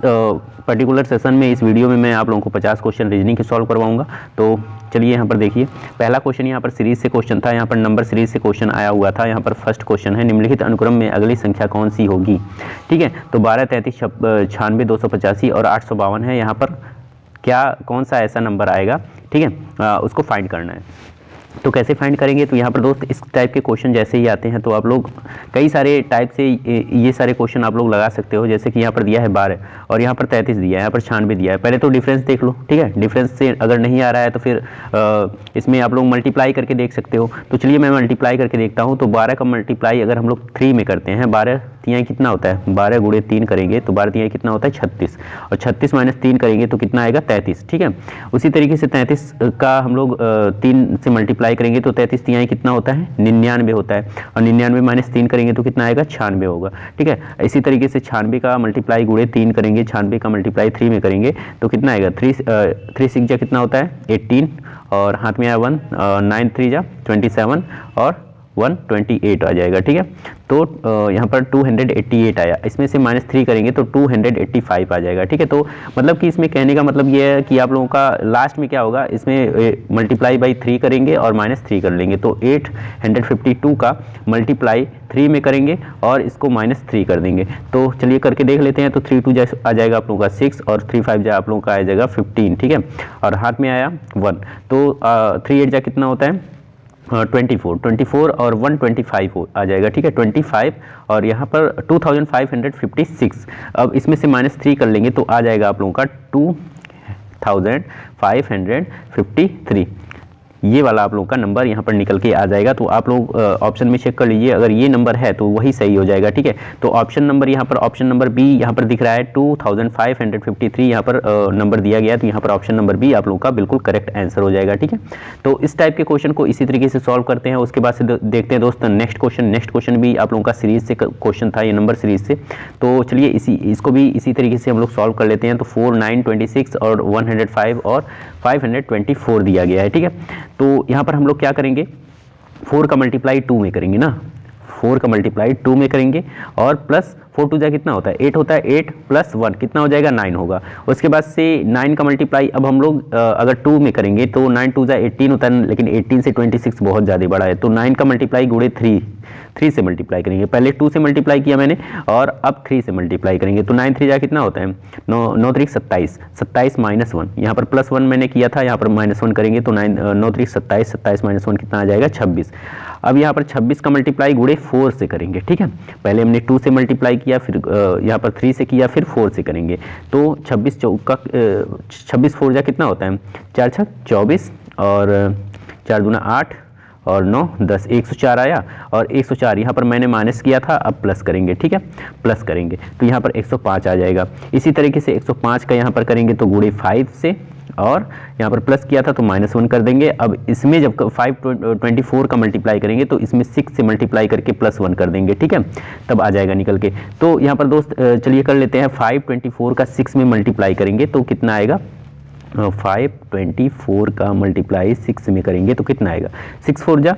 Particular session में, इस video में मैं आप लोगों को 50 क्वेश्चन रीजनिंग के सॉल्व करवाऊंगा। तो चलिए यहाँ पर देखिए, पहला क्वेश्चन यहाँ पर सीरीज से क्वेश्चन था, यहाँ पर नंबर सीरीज से क्वेश्चन आया हुआ था। यहाँ पर फर्स्ट क्वेश्चन है, निम्नलिखित अनुक्रम में अगली संख्या कौन सी होगी। ठीक है, तो 12, 33, 96, 285 और 852 है। यहाँ पर क्या कौन सा ऐसा नंबर आएगा, ठीक है, उसको फाइंड करना है। तो कैसे फाइंड करेंगे, तो यहाँ पर दोस्त इस टाइप के क्वेश्चन जैसे ही आते हैं तो आप लोग कई सारे टाइप से ये सारे क्वेश्चन आप लोग लगा सकते हो। जैसे कि यहाँ पर दिया है 12 और यहाँ पर 33 दिया है, यहाँ पर 96 दिया है। पहले तो डिफरेंस देख लो, ठीक है, डिफरेंस से अगर नहीं आ रहा है तो फिर इसमें आप लोग मल्टीप्लाई करके देख सकते हो। तो चलिए मैं मल्टीप्लाई करके देखता हूँ। तो 12 का मल्टीप्लाई अगर हम लोग 3 में करते हैं, 12 तिहाई कितना होता है, 12 गुणे 3 करेंगे तो 12 तिहाई कितना होता है 36, और 36 माइनस 3 करेंगे तो कितना आएगा 33। ठीक है, उसी तरीके से 33 का हम लोग 3 से मल्टीप्लाई करेंगे तो 33 तिहाई कितना होता है 99 होता है, और 99 माइनस 3 करेंगे तो कितना आएगा 96 होगा। ठीक है, इसी तरीके से 96 का मल्टीप्लाई गुणे 3 करेंगे, 96 का मल्टीप्लाई 3 में करेंगे तो कितना आएगा 3 6 जा कितना होता है 18, और हाथ में आया 1, 9 3 जा 27 और 128 आ जाएगा। ठीक है, तो यहाँ पर 288 आया, इसमें से -3 करेंगे तो 285 आ जाएगा। ठीक है, तो मतलब कि इसमें कहने का मतलब ये है कि आप लोगों का लास्ट में क्या होगा, इसमें मल्टीप्लाई बाई 3 करेंगे और -3 कर लेंगे तो 852 का मल्टीप्लाई 3 में करेंगे और इसको -3 कर देंगे। तो चलिए करके देख लेते हैं। तो 3 2 आ जाएगा आप लोगों का 6 और 3 5 जा आप लोगों का आ जाएगा 15। ठीक है, और हाथ में आया 1, तो 3 8 जा कितना होता है 24 और 125 आ जाएगा। ठीक है, 25 और यहाँ पर 2556। अब इसमें से -3 कर लेंगे तो आ जाएगा आप लोगों का 2553। ये वाला आप लोगों का नंबर यहाँ पर निकल के आ जाएगा। तो आप लोग ऑप्शन में चेक कर लीजिए, अगर ये नंबर है तो वही सही हो जाएगा। ठीक है, तो ऑप्शन नंबर यहाँ पर, ऑप्शन नंबर बी यहाँ पर दिख रहा है 2553 यहाँ पर नंबर दिया गया है, तो यहाँ पर ऑप्शन नंबर बी आप लोगों का बिल्कुल करेक्ट आंसर हो जाएगा। ठीक है, तो इस टाइप के क्वेश्चन को इसी तरीके से सॉल्व करते हैं। उसके बाद से देखते हैं दोस्तों नेक्स्ट क्वेश्चन भी आप लोगों का सीरीज से क्वेश्चन था, ये नंबर सीरीज से। तो चलिए इसको भी इसी तरीके से हम लोग सॉल्व कर लेते हैं। तो 4 9 26 और 105 और 524 दिया गया है। ठीक है, तो यहाँ पर हम लोग क्या करेंगे, 4 का मल्टीप्लाई 2 में करेंगे ना, 4 का मल्टीप्लाई 2 में करेंगे और प्लस 4 2 जा कितना होता है 8 होता है, 8 + 1 कितना हो जाएगा 9 होगा। उसके बाद से 9 का मल्टीप्लाई अब हम लोग अगर 2 में करेंगे तो 9 2 जा 18 होता है, लेकिन 18 से 26 बहुत ज़्यादा बड़ा है, तो 9 का मल्टीप्लाई गुणे 3 से मल्टीप्लाई करेंगे। पहले 2 से मल्टीप्लाई किया मैंने और अब 3 से मल्टीप्लाई करेंगे तो 9 3 जा कितना होता है 9 3 27, 27 माइनस 1, यहाँ पर +1 मैंने किया था, यहाँ पर -1 करेंगे तो 9 3 27, 27 माइनस 1 कितना आ जाएगा 26। अब यहाँ पर 26 का मल्टीप्लाई गुणे 4 से करेंगे। ठीक है, पहले हमने 2 से मल्टीप्लाई किया, फिर यहाँ पर 3 से किया, फिर 4 से करेंगे तो 26 4 जा कितना होता है 4 6 24 और 4 दूना 8 और 9 10, 104 आया, और 104 यहाँ पर मैंने माइनस किया था, अब प्लस करेंगे। ठीक है, प्लस करेंगे तो यहाँ पर 105 आ जाएगा। इसी तरीके से 105 का यहाँ पर करेंगे तो गुणे 5 से, और यहाँ पर प्लस किया था तो -1 कर देंगे। अब इसमें जब 524 का मल्टीप्लाई करेंगे तो इसमें 6 से मल्टीप्लाई करके +1 कर देंगे। ठीक है, तब आ जाएगा निकल के। तो यहाँ पर दोस्त चलिए कर लेते हैं, 524 का 6 में मल्टीप्लाई करेंगे तो कितना आएगा 524 का मल्टीप्लाई 6 में करेंगे तो कितना आएगा 6 4 जा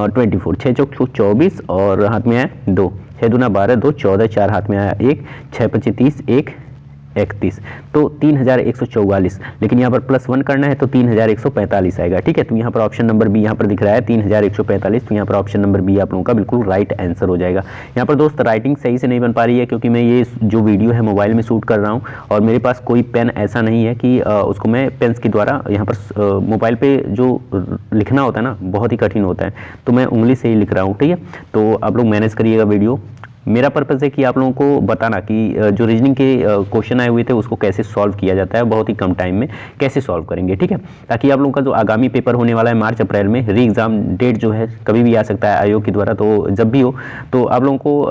24, 6 चौक 24 और हाथ में आया 2, 6 दूना 12 2 14, 4 हाथ में आया 1, 6 25 30, 1 31, तो 3144, लेकिन यहाँ पर +1 करना है तो 3145 आएगा। ठीक है, तो यहाँ पर ऑप्शन नंबर बी यहाँ पर दिख रहा है 3145, तो यहाँ पर ऑप्शन नंबर बी आप लोगों का बिल्कुल राइट आंसर हो जाएगा। यहाँ पर दोस्त राइटिंग सही से नहीं बन पा रही है क्योंकि मैं ये जो वीडियो है मोबाइल में शूट कर रहा हूँ और मेरे पास कोई पेन ऐसा नहीं है कि उसको मैं पेन्स के द्वारा यहाँ पर मोबाइल पर जो लिखना होता है ना बहुत ही कठिन होता है, तो मैं उंगली से ही लिख रहा हूँ। ठीक है, तो आप लोग मैनेज करिएगा वीडियो। मेरा पर्पज़ है कि आप लोगों को बताना कि जो रीजनिंग के क्वेश्चन आए हुए थे उसको कैसे सॉल्व किया जाता है, बहुत ही कम टाइम में कैसे सॉल्व करेंगे। ठीक है, ताकि आप लोगों का जो आगामी पेपर होने वाला है मार्च अप्रैल में, री एग्ज़ाम डेट जो है कभी भी आ सकता है आयोग के द्वारा, तो जब भी हो तो आप लोगों को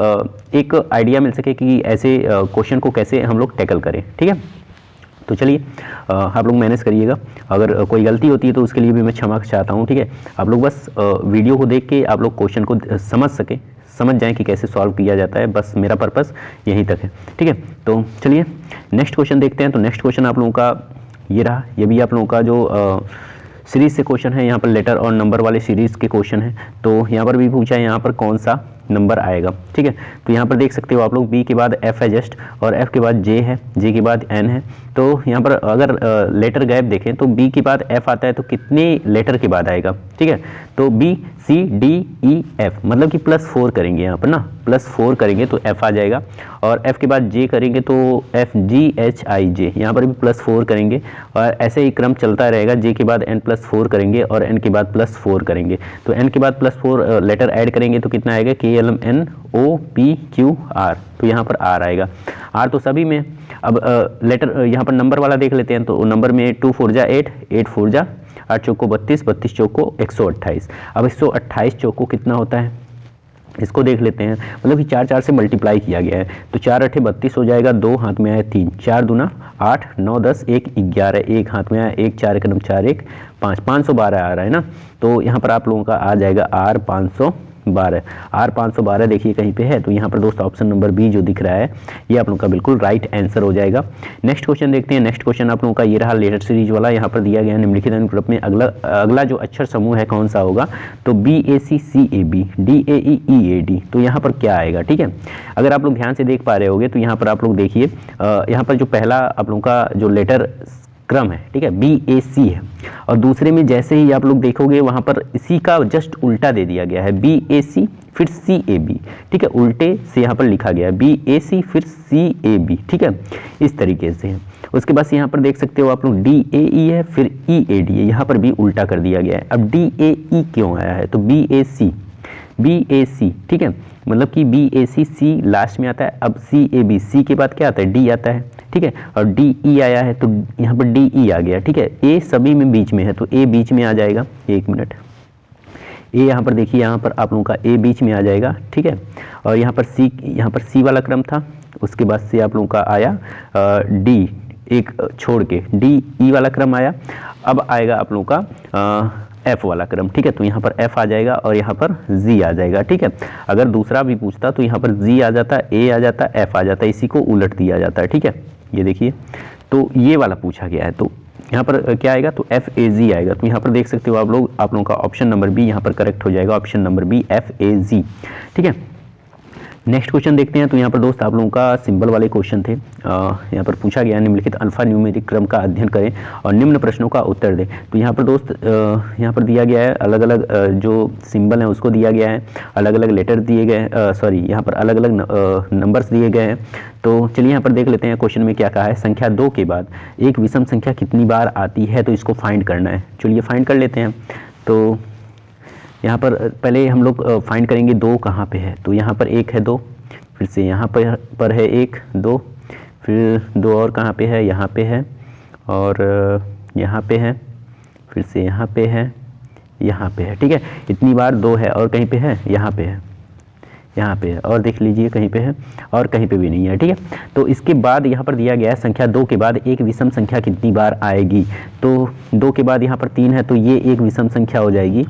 एक आइडिया मिल सके कि ऐसे क्वेश्चन को कैसे हम लोग टैकल करें। ठीक है, तो चलिए आप लोग मैनेज करिएगा। अगर कोई गलती होती है तो उसके लिए भी मैं क्षमा चाहता हूँ। ठीक है, आप लोग बस वीडियो को देख के आप लोग क्वेश्चन को समझ जाएं कि कैसे सॉल्व किया जाता है, बस मेरा पर्पस यहीं तक है। ठीक है, तो चलिए नेक्स्ट क्वेश्चन देखते हैं। तो नेक्स्ट क्वेश्चन आप लोगों का ये रहा, ये भी आप लोगों का जो सीरीज से क्वेश्चन है, यहाँ पर लेटर और नंबर वाले सीरीज के क्वेश्चन है। तो यहाँ पर भी पूछा है यहाँ पर कौन सा नंबर आएगा। ठीक है, तो यहाँ पर देख सकते हो आप लोग बी के बाद एफ है जस्ट, और एफ के बाद जे है, जे के बाद एन है। तो यहाँ पर अगर लेटर गैप देखें तो बी के बाद एफ आता है तो कितने लेटर के बाद आएगा। ठीक है, तो B C D E F, मतलब कि +4 करेंगे यहाँ पर ना, +4 करेंगे तो एफ आ जाएगा, और एफ के बाद जे करेंगे तो एफ जी एच आई जे, यहाँ पर भी +4 करेंगे, और ऐसे ही क्रम चलता रहेगा। जे के बाद एन +4 करेंगे और एन के बाद +4 करेंगे, तो एन के बाद +4 लेटर ऐड करेंगे तो कितना आएगा, K L M N O P Q R, तो यहाँ पर आर आएगा। आर तो सभी में। अब लेटर यहाँ पर नंबर वाला देख लेते हैं, तो नंबर में 2 4 जा 8, 8 4 जा 8 चौको 32, 32 चौको 128। अब 128 चौको कितना होता है इसको देख लेते हैं, मतलब कि 4 4 से मल्टीप्लाई किया गया है, तो 4 8 32 हो जाएगा, 2 हाथ में आया 3, 4 दूना 8, 9 10 1 11, 1 हाथ में आया 1, 4 एक नंबर 4 1 5, 512 आ रहा है ना। तो यहाँ पर आप लोगों का आ जाएगा आर 512। आर 512 देखिए कहीं पे है, तो यहाँ पर दोस्त ऑप्शन नंबर बी जो दिख रहा है ये आप लोगों का बिल्कुल राइट आंसर हो जाएगा। नेक्स्ट क्वेश्चन देखते हैं। नेक्स्ट क्वेश्चन आप लोगों का ये रहा लेटर सीरीज वाला, यहाँ पर दिया गया है निम्नलिखित अनुक्रम में अगला जो अक्षर समूह है कौन सा होगा, तो B A C C A B D A E E A D, तो यहाँ पर क्या आएगा। ठीक है, अगर आप लोग ध्यान से देख पा रहे होगे तो यहाँ पर आप लोग देखिए, यहाँ पर जो पहला आप लोगों का जो लेटर क्रम है, ठीक है, बी ए सी है, और दूसरे में जैसे ही आप लोग देखोगे वहाँ पर इसी का जस्ट उल्टा दे दिया गया है, बी ए सी फिर सी ए बी। ठीक है, उल्टे से यहाँ पर लिखा गया है बी ए सी फिर सी ए बी। ठीक है, इस तरीके से है। उसके बाद यहाँ पर देख सकते हो आप लोग डी ए ई है फिर ई ए डी है, यहाँ पर भी उल्टा कर दिया गया है। अब डी ए ई क्यों आया है, तो B A C, B A सी, ठीक है, मतलब कि B A C, C last में आता है। अब सी ए बी, सी के बाद क्या आता है, डी आता है। ठीक है, और डी ई आया है तो यहाँ पर डी ई आ गया। ठीक है, ए सभी में बीच में है तो ए बीच में आ जाएगा, 1 मिनट, ए यहाँ पर देखिए, यहाँ पर आप लोगों का ए बीच में आ जाएगा। ठीक है, और यहाँ पर सी वाला क्रम था, उसके बाद से आप लोगों का आया डी, एक छोड़ के डी ई वाला क्रम आया। अब आएगा आप लोगों का एफ वाला क्रम। ठीक है, तो यहाँ पर एफ आ जाएगा और यहाँ पर जी आ जाएगा। ठीक है, अगर दूसरा भी पूछता तो यहाँ पर जी आ जाता, ए आ जाता, एफ आ जाता, इसी को उलट दिया जाता है। ठीक है, ये देखिए, तो ये वाला पूछा गया है, तो यहाँ पर क्या आएगा, तो एफ ए जी आएगा। तो यहाँ पर देख सकते हो आप लोगों का ऑप्शन नंबर बी यहाँ पर करेक्ट हो जाएगा, option number B F A G. ठीक है, नेक्स्ट क्वेश्चन देखते हैं। तो यहाँ पर दोस्त आप लोगों का सिंबल वाले क्वेश्चन थे। यहाँ पर पूछा गया निम्नलिखित अल्फा न्यूमेरिक क्रम का अध्ययन करें और निम्न प्रश्नों का उत्तर दें। तो यहाँ पर दोस्त यहाँ पर दिया गया है अलग अलग जो सिंबल है उसको दिया गया है, अलग अलग लेटर दिए गए, सॉरी यहाँ पर अलग अलग नंबर्स दिए गए हैं। तो चलिए यहाँ पर देख लेते हैं क्वेश्चन में क्या कहा है। संख्या 2 के बाद एक विषम संख्या कितनी बार आती है, तो इसको फाइंड करना है। चलिए फाइंड कर लेते हैं। तो यहाँ पर पहले हम लोग फाइंड करेंगे 2 कहाँ पे है, तो यहाँ पर 1 है 2, फिर से यहाँ पर है 1 2, फिर 2 और कहाँ पे है, यहाँ पे है, और यहाँ पे है, फिर से यहाँ पे है, यहाँ पे है। ठीक है, इतनी बार 2 है, और कहीं पे है, यहाँ पे है, यहाँ पे है, और देख लीजिए कहीं पे है, और कहीं पे भी नहीं है। ठीक है, तो इसके बाद यहाँ पर दिया गया है संख्या 2 के बाद एक विषम संख्या कितनी बार आएगी। तो 2 के बाद यहाँ पर 3 है, तो ये एक विषम संख्या हो जाएगी।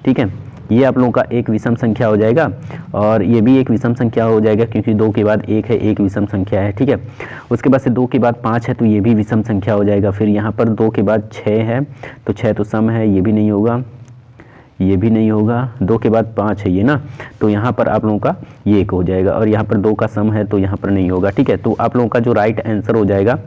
ठीक है, ये आप लोगों का एक विषम संख्या हो जाएगा, और ये भी एक विषम संख्या हो जाएगा क्योंकि 2 के बाद 1 है, एक विषम संख्या है। ठीक है, उसके बाद से 2 के बाद 5 है, तो ये भी विषम संख्या हो जाएगा। फिर यहाँ पर 2 के बाद 6 है, तो 6 तो सम है, ये भी नहीं होगा, ये भी नहीं होगा। 2 के बाद 5 है ये ना, तो यहाँ पर आप लोगों का ये 1 हो जाएगा, और यहाँ पर 2 का सम है तो यहाँ पर नहीं होगा। ठीक है, तो आप लोगों का जो राइट आंसर हो जाएगा,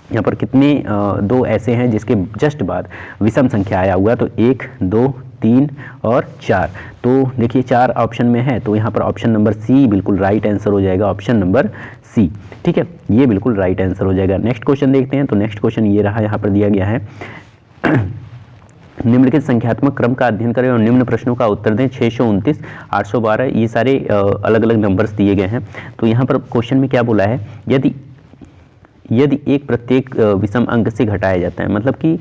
यहाँ पर कितने 2 ऐसे हैं जिसके जस्ट बाद विषम संख्या आया हुआ, तो 1 2 3 और 4। तो देखिए 4 ऑप्शन में है, तो यहाँ पर ऑप्शन नंबर सी बिल्कुल राइट आंसर हो जाएगा, ऑप्शन नंबर सी। ठीक है, ये बिल्कुल राइट आंसर हो जाएगा। नेक्स्ट क्वेश्चन देखते हैं। तो नेक्स्ट क्वेश्चन ये रहा, यहाँ पर दिया गया है निम्नलिखित संख्यात्मक क्रम का अध्ययन करें और निम्न प्रश्नों का उत्तर दें। 629 812 ये सारे अलग अलग नंबर्स दिए गए हैं। तो यहाँ पर क्वेश्चन में क्या बोला है, यदि एक प्रत्येक विषम अंक से घटाया जाता है, मतलब कि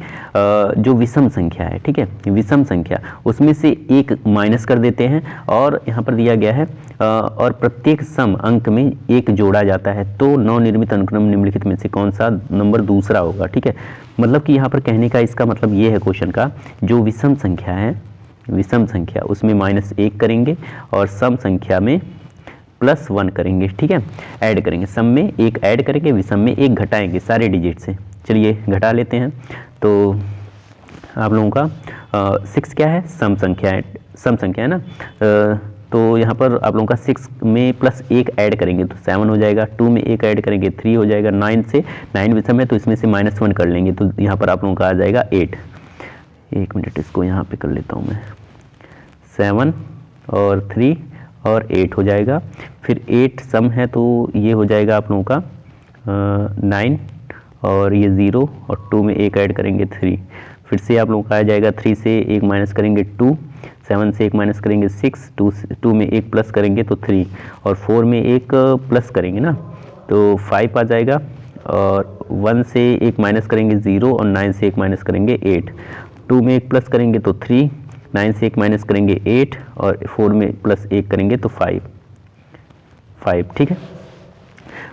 जो विषम संख्या है, ठीक है, विषम संख्या, उसमें से एक माइनस कर देते हैं, और यहाँ पर दिया गया है और प्रत्येक सम अंक में एक जोड़ा जाता है, तो नवनिर्मित अनुक्रम निम्नलिखित में से कौन सा नंबर दूसरा होगा। ठीक है, मतलब कि यहाँ पर कहने का इसका मतलब ये है क्वेश्चन का, जो विषम संख्या है, विषम संख्या उसमें -1 करेंगे और सम संख्या में +1 करेंगे। ठीक है, ऐड करेंगे, सम में 1 ऐड करेंगे, विषम में 1 घटाएंगे सारे डिजिट से। चलिए घटा लेते हैं। तो आप लोगों का 6 क्या है, सम संख्या है, सम संख्या है ना, तो यहाँ पर आप लोगों का 6 में प्लस 1 ऐड करेंगे तो 7 हो जाएगा, 2 में 1 ऐड करेंगे 3 हो जाएगा, 9 से 9 भी सम है तो इसमें से -1 कर लेंगे तो यहाँ पर आप लोगों का आ जाएगा 8। एक मिनट इसको यहाँ पे कर लेता हूँ मैं, 7 और 3 और 8 हो जाएगा। फिर 8 सम है तो ये हो जाएगा आप लोगों का 9 और ये 0 और 2 में 1 ऐड करेंगे 3। फिर से आप लोगों का आ जाएगा 3 से 1 माइनस करेंगे 2, 7 से 1 माइनस करेंगे 6, 2 में 1 प्लस करेंगे तो 3 और 4 में 1 प्लस करेंगे ना तो 5 आ जाएगा, और 1 से 1 माइनस करेंगे 0 और 9 से 1 माइनस करेंगे 8, 2 में 1 प्लस करेंगे तो 3, 9 से 1 माइनस करेंगे 8 और 4 में प्लस 1 करेंगे तो 5। ठीक है,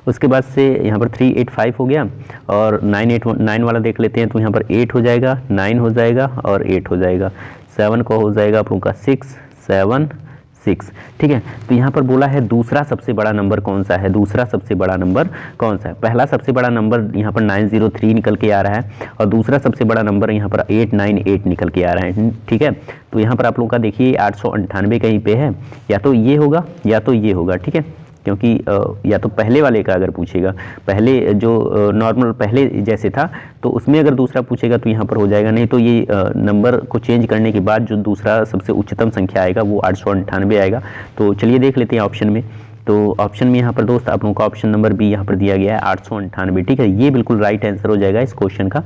उसके बाद से यहाँ पर 385 हो गया और 9 वाला देख लेते हैं तो यहाँ पर 8 हो जाएगा, 9 हो जाएगा और 8 हो जाएगा, 7 को हो जाएगा आप लोगों का 6, 7, 6। ठीक है, तो यहाँ पर बोला है दूसरा सबसे बड़ा नंबर कौन सा है, दूसरा सबसे बड़ा नंबर कौन सा है। पहला सबसे बड़ा नंबर यहाँ पर 903 निकल के आ रहा है और दूसरा सबसे बड़ा नंबर यहाँ पर 898 निकल के आ रहा है। ठीक है, तो यहाँ पर आप लोगों का देखिए 898 कहीं पे है, या तो ये होगा या तो ये होगा। ठीक है, क्योंकि या तो पहले वाले का अगर पूछेगा, पहले जो नॉर्मल पहले जैसे था तो उसमें अगर दूसरा पूछेगा तो यहाँ पर हो जाएगा, नहीं तो ये नंबर को चेंज करने के बाद जो दूसरा सबसे उच्चतम संख्या आएगा वो 898 आएगा। तो चलिए देख लेते हैं ऑप्शन में। तो ऑप्शन में यहाँ पर दोस्त आप लोगों का ऑप्शन नंबर बी यहाँ पर दिया गया है 898। ठीक है, ये बिल्कुल राइट आंसर हो जाएगा इस क्वेश्चन का।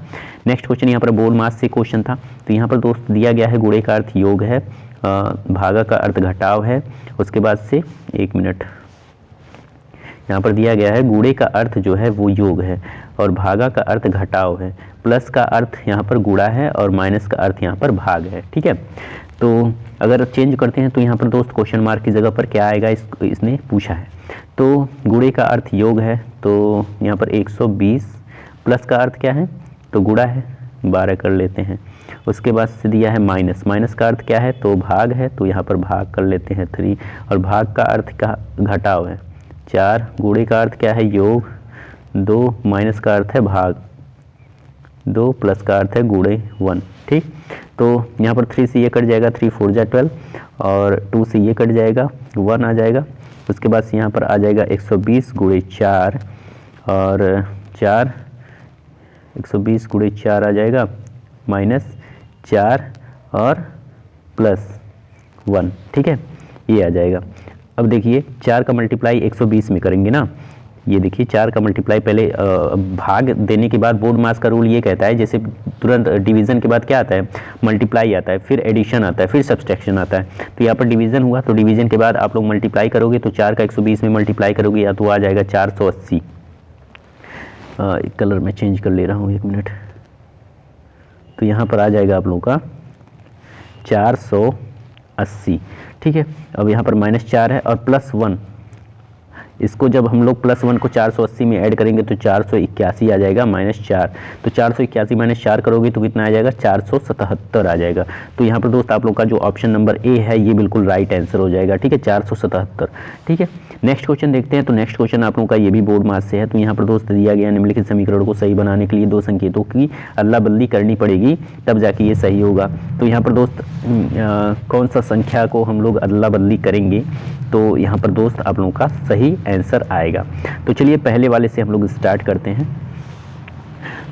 नेक्स्ट क्वेश्चन यहाँ पर बोर्ड मास से क्वेश्चन था, तो यहाँ पर दोस्त दिया गया है गुणे का अर्थ योग है, भागा का अर्थ घटाव है, उसके बाद से एक मिनट यहाँ पर दिया गया है गुणे का अर्थ जो है वो योग है और भागा का अर्थ घटाव है, प्लस का अर्थ यहाँ पर गुणा है और माइनस का अर्थ यहाँ पर भाग है। ठीक है, तो अगर चेंज करते हैं तो यहाँ पर दोस्त क्वेश्चन मार्क की जगह पर क्या आएगा, इसने पूछा है। तो गुणे का अर्थ योग है तो यहाँ पर 120, प्लस का अर्थ क्या है तो गुणा है 12 कर लेते हैं। उसके बाद से दिया है माइनस, माइनस का अर्थ क्या है तो भाग है तो यहाँ पर भाग कर लेते हैं 3, और भाग का अर्थ का घटाव है 4, गुणे का अर्थ क्या है योग 2, माइनस का अर्थ है भाग 2, प्लस का अर्थ है गुणे 1। ठीक, तो यहाँ पर 3 से ये कट जाएगा, 3 4 जा 12 और 2 से ये कट जाएगा 1 आ जाएगा। उसके बाद से यहाँ पर आ जाएगा 120 गुणे 4 और 4, 120 गुणे 4 आ जाएगा माइनस 4 और प्लस 1। ठीक है, ये आ जाएगा। अब देखिए 4 का मल्टीप्लाई 120 में करेंगे ना, ये देखिए 4 का मल्टीप्लाई पहले भाग देने के बाद बोर्ड मास का रूल ये कहता है जैसे तुरंत डिवीज़न के बाद क्या आता है मल्टीप्लाई आता है, फिर एडिशन आता है, फिर सब्सट्रैक्शन आता है। तो यहाँ पर डिवीज़न हुआ तो डिवीज़न के बाद आप लोग मल्टीप्लाई करोगे तो 4 का 120 में मल्टीप्लाई करोगे या तो आ जाएगा 480। कलर में चेंज कर ले रहा हूँ, एक मिनट। तो यहाँ पर आ जाएगा आप लोगों का 480। ठीक है, अब यहाँ पर -4 है और +1, इसको जब हम लोग +1 को 480 में ऐड करेंगे तो 481 आ जाएगा -4। तो 481 - 4 करोगे तो कितना आ जाएगा 477 आ जाएगा। तो यहाँ पर दोस्त आप लोग का जो ऑप्शन नंबर ए है ये बिल्कुल राइट आंसर हो जाएगा। ठीक है, 477। ठीक है, नेक्स्ट क्वेश्चन देखते हैं। तो नेक्स्ट क्वेश्चन आप लोगों का ये भी बोर्ड मास से है। तो यहाँ पर दोस्त दिया गया निम्नलिखित समीकरण को सही बनाने के लिए 2 संकेतों की अदला बदली करनी पड़ेगी तब जाके ये सही होगा। तो यहाँ पर दोस्त कौन सा संख्या को हम लोग अदला बदली करेंगे तो यहाँ पर दोस्त आप लोगों का सही आंसर आएगा। तो चलिए पहले वाले से हम लोग स्टार्ट करते हैं।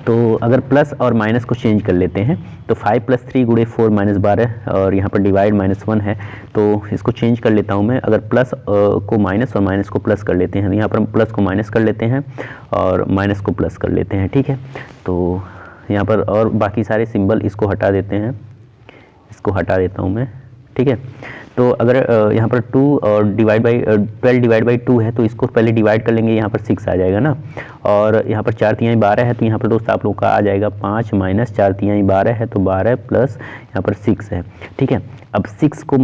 तो अगर प्लस और माइनस को चेंज कर लेते हैं तो 5 + 3 × 4 - 12 और यहाँ पर डिवाइड -1 है तो इसको चेंज कर लेता हूँ मैं। अगर प्लस को माइनस और माइनस को प्लस कर लेते हैं, यहाँ पर हम प्लस को माइनस कर लेते हैं और माइनस को प्लस कर लेते हैं। ठीक है, तो यहाँ पर और बाकी सारे सिंबल इसको हटा देते हैं, इसको हटा देता हूँ मैं। ठीक है, तो अगर यहाँ पर 2 और 12 डिवाइड बाई 2 है तो इसको पहले डिवाइड कर लेंगे, यहाँ पर 6 आ जाएगा ना। और यहाँ पर 4 × 12 है तो यहाँ पर दोस्त आप लोग का आ जाएगा 5 - 4 × 12 है तो 12 प्लस यहाँ पर 6 है। ठीक है, अब 6 को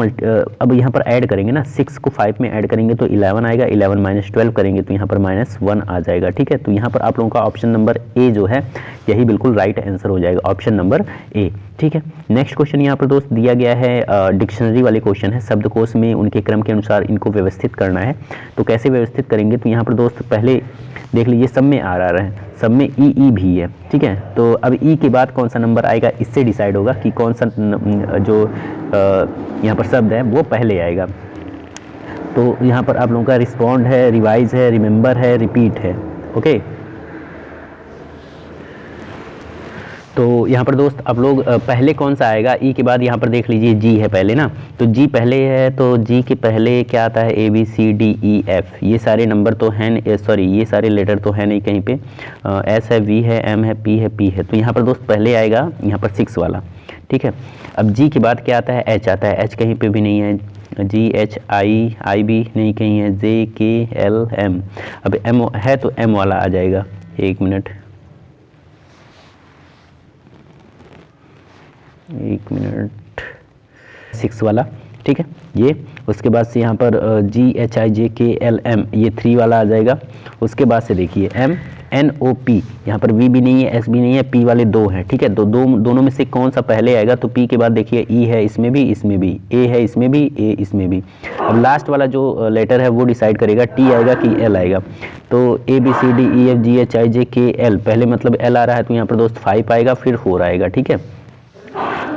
अब यहाँ पर ऐड करेंगे ना, 6 को 5 में ऐड करेंगे तो 11 आएगा, 11 - 12 करेंगे तो यहाँ पर -1 आ जाएगा। ठीक है, तो यहाँ पर आप लोगों का ऑप्शन नंबर ए जो है यही बिल्कुल राइट आंसर हो जाएगा, ऑप्शन नंबर ए। ठीक है, नेक्स्ट क्वेश्चन यहाँ पर दोस्त दिया गया है डिक्शनरी वाले क्वेश्चन है, शब्दकोश में उनके क्रम के अनुसार इनको व्यवस्थित करना है। तो कैसे व्यवस्थित करेंगे तो यहाँ पर दोस्त पहले देख लीजिए सब में आ रहा है, सब में ई भी है। ठीक है, तो अब ई के बाद कौन सा नंबर आएगा इससे डिसाइड होगा कि कौन सा जो यहाँ पर शब्द है वो पहले आएगा। तो यहाँ पर आप लोगों का रिस्पॉन्ड है, रिवाइज है, रिमेंबर है, रिपीट है। ओके, तो यहाँ पर दोस्त आप लोग पहले कौन सा आएगा, ई के बाद यहाँ पर देख लीजिए जी है पहले ना, तो जी पहले है, तो जी के पहले क्या आता है, A B C D E F, ये सारे नंबर तो हैं, सॉरी ये सारे लेटर तो है नहीं कहीं पे, एस है, वी है, एम है, पी है, तो यहाँ पर दोस्त पहले आएगा यहाँ पर 6 वाला। ठीक है, अब जी के बाद क्या आता है, एच आता है, एच कहीं पे भी नहीं है, जी एच आई भी नहीं कहीं है, जे के एल एम, अब एम है तो एम वाला आ जाएगा। 1 मिनट 6 वाला। ठीक है, ये उसके बाद से यहाँ पर जी H I J K L M, ये 3 वाला आ जाएगा। उसके बाद से देखिए एम एन ओ पी, यहाँ पर वी भी नहीं है, एस भी नहीं है, पी वाले 2 हैं। ठीक है, तो दोनों में से कौन सा पहले आएगा, तो पी के बाद देखिए ई है इसमें भी, इसमें भी ए है, इसमें भी ए, इसमें भी। अब लास्ट वाला जो लेटर है वो डिसाइड करेगा टी आएगा कि एल आएगा। तो A B C D E F G H I J K L, पहले मतलब एल आ रहा है तो यहाँ पर दोस्त 5 आएगा, फिर 4 आएगा। ठीक है,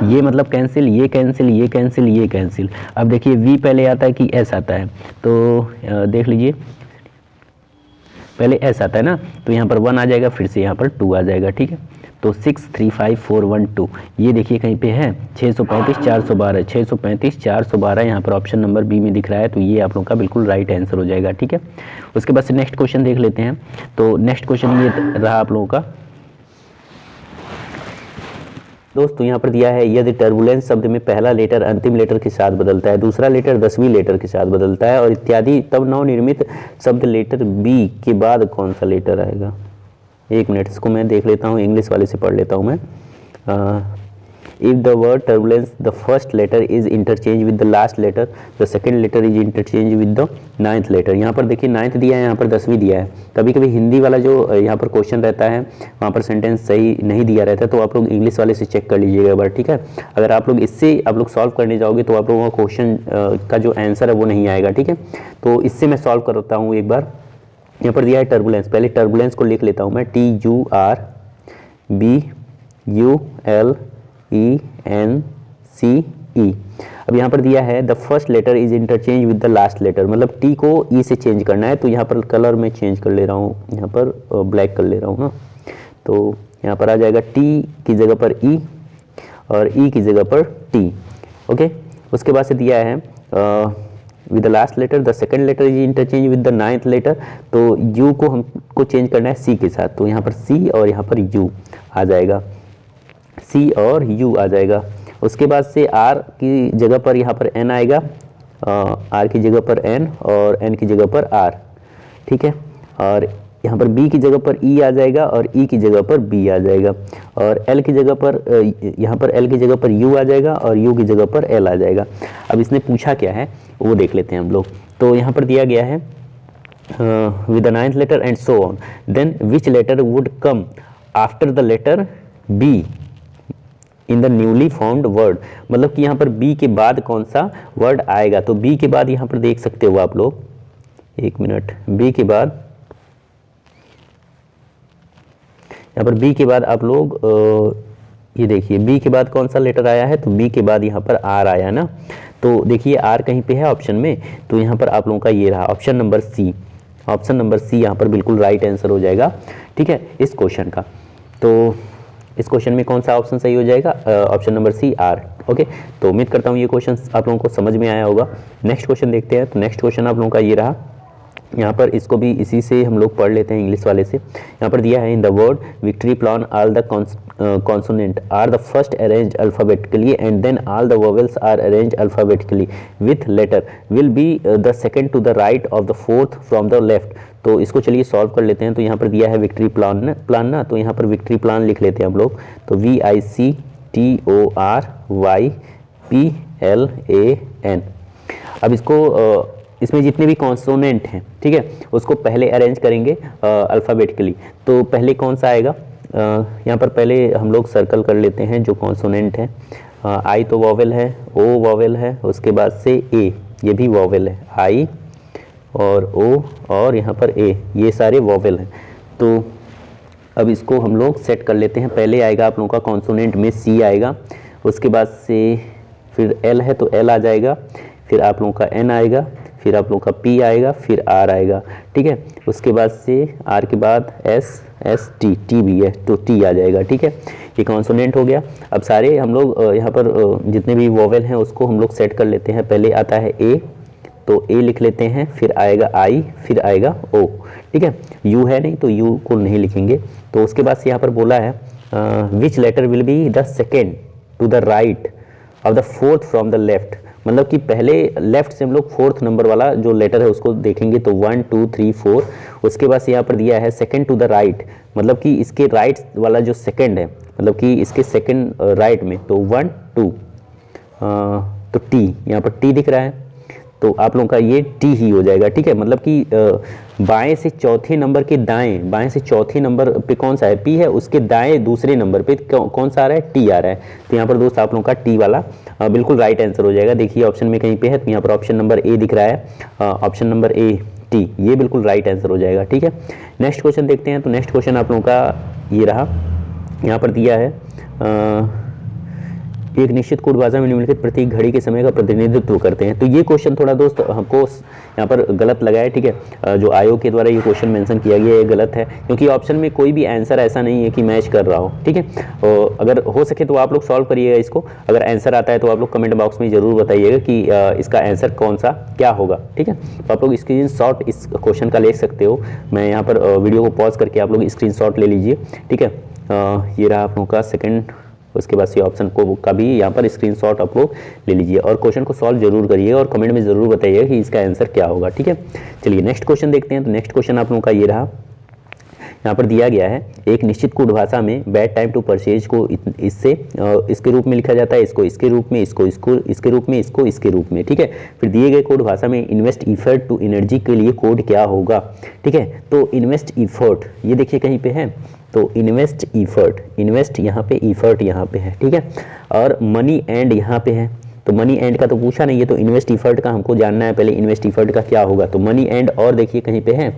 ये मतलब कैंसिल, ये कैंसिल, ये कैंसिल, ये कैंसिल। अब देखिए वी पहले आता है कि एस आता है, तो देख लीजिए पहले एस आता है ना, तो यहाँ पर 1 आ जाएगा, फिर से यहाँ पर 2 आ जाएगा। ठीक है, तो 6 3 5 4 1 2, ये देखिए कहीं पे है 635 412, 635 412 यहाँ पर ऑप्शन नंबर बी में दिख रहा है, तो ये आप लोगों का बिल्कुल राइट आंसर हो जाएगा। ठीक है, उसके बाद से नेक्स्ट क्वेश्चन देख लेते हैं। तो नेक्स्ट क्वेश्चन ये रहा आप लोगों का दोस्तों, यहाँ पर दिया है यदि टर्बुलेंस शब्द में पहला लेटर अंतिम लेटर के साथ बदलता है, दूसरा लेटर 10वीं लेटर के साथ बदलता है और इत्यादि, तब नवनिर्मित शब्द लेटर बी के बाद कौन सा लेटर आएगा। 1 मिनट, इसको मैं देख लेता हूँ, इंग्लिश वाले से पढ़ लेता हूँ मैं। If the word turbulence, the first letter is interchanged with the last letter, the second letter is interchanged with the ninth letter। यहाँ पर देखिए 9th दिया है, यहाँ पर 10वीं दिया है। कभी कभी हिंदी वाला जो यहाँ पर क्वेश्चन रहता है वहाँ पर सेंटेंस सही नहीं दिया रहता है, तो आप लोग इंग्लिश वाले से चेक कर लीजिएगा एक बार। ठीक है, अगर आप लोग इससे आप लोग सॉल्व करने जाओगे तो आप लोगों का क्वेश्चन का जो आंसर है वो नहीं आएगा। ठीक है, तो इससे मैं सॉल्व करता हूँ एक बार। यहाँ पर दिया है टर्बुलेंस, पहले टर्बुलेंस को लिख लेता हूँ मैं, TURBULENCE। अब यहाँ पर दिया है the first letter is interchange with the last letter, मतलब टी को ई से चेंज करना है, तो यहाँ पर कलर में चेंज कर ले रहा हूँ, यहाँ पर ब्लैक कर ले रहा हूँ ना, तो यहाँ पर आ जाएगा टी की जगह पर ई और ई की जगह पर टी। ओके, उसके बाद से दिया है with the last letter the second letter is interchange with the 9th letter, तो यू को हमको चेंज करना है सी के साथ, तो यहाँ पर सी और यहाँ पर यू आ जाएगा, सी और यू आ जाएगा। उसके बाद से आर की जगह पर यहाँ पर एन आएगा, आर की जगह पर एन और एन की जगह पर आर। ठीक है, और यहाँ पर बी की जगह पर ई आ जाएगा और ई की जगह पर बी आ जाएगा, और एल की जगह पर यहाँ पर एल की जगह पर यू आ जाएगा और यू की जगह पर एल आ जाएगा। अब इसने पूछा क्या है वो देख लेते हैं हम लोग। तो यहाँ पर दिया गया है with the 9th letter and so on, then which letter would come after the letter B in the newly formed word, मतलब कि यहाँ पर B के बाद कौन सा वर्ड आएगा। तो B के बाद यहाँ पर देख सकते हो आप लोग, 1 मिनट, B के बाद यहाँ पर B के बाद आप लोग ये देखिए B के बाद कौन सा लेटर आया है, तो B के बाद यहाँ पर R आया ना, तो देखिए R कहीं पे है ऑप्शन में, तो यहाँ पर आप लोगों का ये रहा option number C, option number C यहाँ पर बिल्कुल राइट आंसर हो जाएगा। ठीक है, इस क्वेश्चन का, तो इस क्वेश्चन में कौन सा ऑप्शन सही हो जाएगा, option number C R. Okay, तो उम्मीद करता हूँ ये क्वेश्चन आप लोगों को समझ में आया होगा। नेक्स्ट क्वेश्चन देखते हैं। तो नेक्स्ट क्वेश्चन आप लोगों का ये रहा, यहाँ पर इसको भी इसी से हम लोग पढ़ लेते हैं इंग्लिश वाले से। यहाँ पर दिया है in the word victory plan all the consonant are the first arranged alphabetically and then all the vowels are arranged alphabetically with letter will be the second to the right of the fourth from the left। तो इसको चलिए solve कर लेते हैं। तो यहाँ पर दिया है विक्ट्री प्लान ना, तो यहाँ पर विक्ट्री प्लान लिख लेते हैं हम लोग। तो VICTORYPLAN। अब इसको इसमें जितने भी कॉन्सोनेंट हैं, ठीक है, उसको पहले अरेंज करेंगे अल्फ़ाबेटिकली। तो पहले कौन सा आएगा, यहाँ पर पहले हम लोग सर्कल कर लेते हैं जो कॉन्सोनेंट है। आई तो वॉवेल है, ओ वॉवेल है, उसके बाद से ए, ये भी वॉवेल है, आई और ओ और यहाँ पर ए, ये सारे वॉवेल हैं। तो अब इसको हम लोग सेट कर लेते हैं। पहले आएगा आप लोगों का कॉन्सोनेंट में सी आएगा, उसके बाद से फिर एल है तो एल आ जाएगा, फिर आप लोगों का एन आएगा, फिर आप लोग का P आएगा, फिर R आएगा, ठीक है। उसके बाद से R के बाद S, S T, T भी है तो T आ जाएगा, ठीक है। ये कॉन्सोनेंट हो गया। अब सारे हम लोग यहाँ पर जितने भी वोवेल हैं उसको हम लोग सेट कर लेते हैं। पहले आता है A, तो A लिख लेते हैं, फिर आएगा I, फिर आएगा O, ठीक है। U है नहीं तो U को नहीं लिखेंगे। तो उसके बाद से यहाँ पर बोला है which letter will be the second to the right of the fourth from the left, मतलब कि पहले लेफ्ट से हम लोग फोर्थ नंबर वाला जो लेटर है उसको देखेंगे, तो 1 2 3 4। उसके बाद से यहाँ पर दिया है सेकेंड टू द राइट, मतलब कि इसके राइट वाला जो सेकेंड है, मतलब कि इसके सेकेंड राइट में, तो 1 2, तो T, यहाँ पर T दिख रहा है, तो आप लोगों का ये T ही हो जाएगा, ठीक है। मतलब कि बाएं से चौथे नंबर के दाएं, बाएं से चौथे नंबर पे कौन सा है, P है, उसके दाएं दूसरे नंबर पे कौन सा आ रहा है, T आ रहा है। तो यहाँ पर दोस्त आप लोगों का T वाला बिल्कुल राइट आंसर हो जाएगा। देखिए ऑप्शन में कहीं पे है, तो यहाँ पर ऑप्शन नंबर A दिख रहा है, ऑप्शन नंबर A T, ये बिल्कुल राइट आंसर हो जाएगा, ठीक है। नेक्स्ट क्वेश्चन देखते हैं। तो नेक्स्ट क्वेश्चन आप लोगों का ये रहा, यहाँ पर दिया है एक निश्चित कोड भाषा में निम्नलिखित प्रतीक घड़ी के समय का प्रतिनिधित्व करते हैं। तो ये क्वेश्चन थोड़ा दोस्त हमको यहाँ पर गलत लगा है, ठीक है। जो आयोग के द्वारा ये क्वेश्चन मेंशन किया गया है ये गलत है, क्योंकि ऑप्शन में कोई भी आंसर ऐसा नहीं है कि मैच कर रहा हो, ठीक है। और अगर हो सके तो आप लोग सॉल्व करिएगा इसको। अगर आंसर आता है तो आप लोग कमेंट बॉक्स में ज़रूर बताइएगा कि इसका आंसर कौन सा क्या होगा, ठीक है। तो आप लोग स्क्रीन शॉट इस क्वेश्चन का ले सकते हो। मैं यहाँ पर वीडियो को पॉज करके आप लोग स्क्रीन शॉट ले लीजिए, ठीक है। ये रहा आप लोगों का सेकेंड, उसके बाद से ऑप्शन को का भी यहाँ पर स्क्रीनशॉट आप लोग ले लीजिए और क्वेश्चन को सॉल्व जरूर करिएगा और कमेंट में ज़रूर बताइएगा कि इसका आंसर क्या होगा, ठीक है। चलिए नेक्स्ट क्वेश्चन देखते हैं। तो नेक्स्ट क्वेश्चन आप लोगों का ये रहा, यहाँ पर दिया गया है एक निश्चित कोड भाषा में बैड टाइम टू परचेज को इससे इसके रूप में लिखा जाता है, इसको इसके रूप में, इसको इसके रूप में, इसको इसके रूप में, ठीक है। फिर दिए गए कोड भाषा में इन्वेस्ट इफर्ट टू एनर्जी के लिए कोड क्या होगा, ठीक है। तो इन्वेस्ट इफर्ट ये देखिए कहीं पे है, तो इन्वेस्ट इफर्ट, इन्वेस्ट यहाँ पे, इफर्ट यहाँ पे है, ठीक है। और मनी एंड यहाँ पे है, तो मनी एंड का तो पूछा नहीं है, तो इन्वेस्ट इफर्ट का हमको जानना है पहले, इन्वेस्ट इफर्ट का क्या होगा। तो मनी एंड और देखिए कहीं पे है,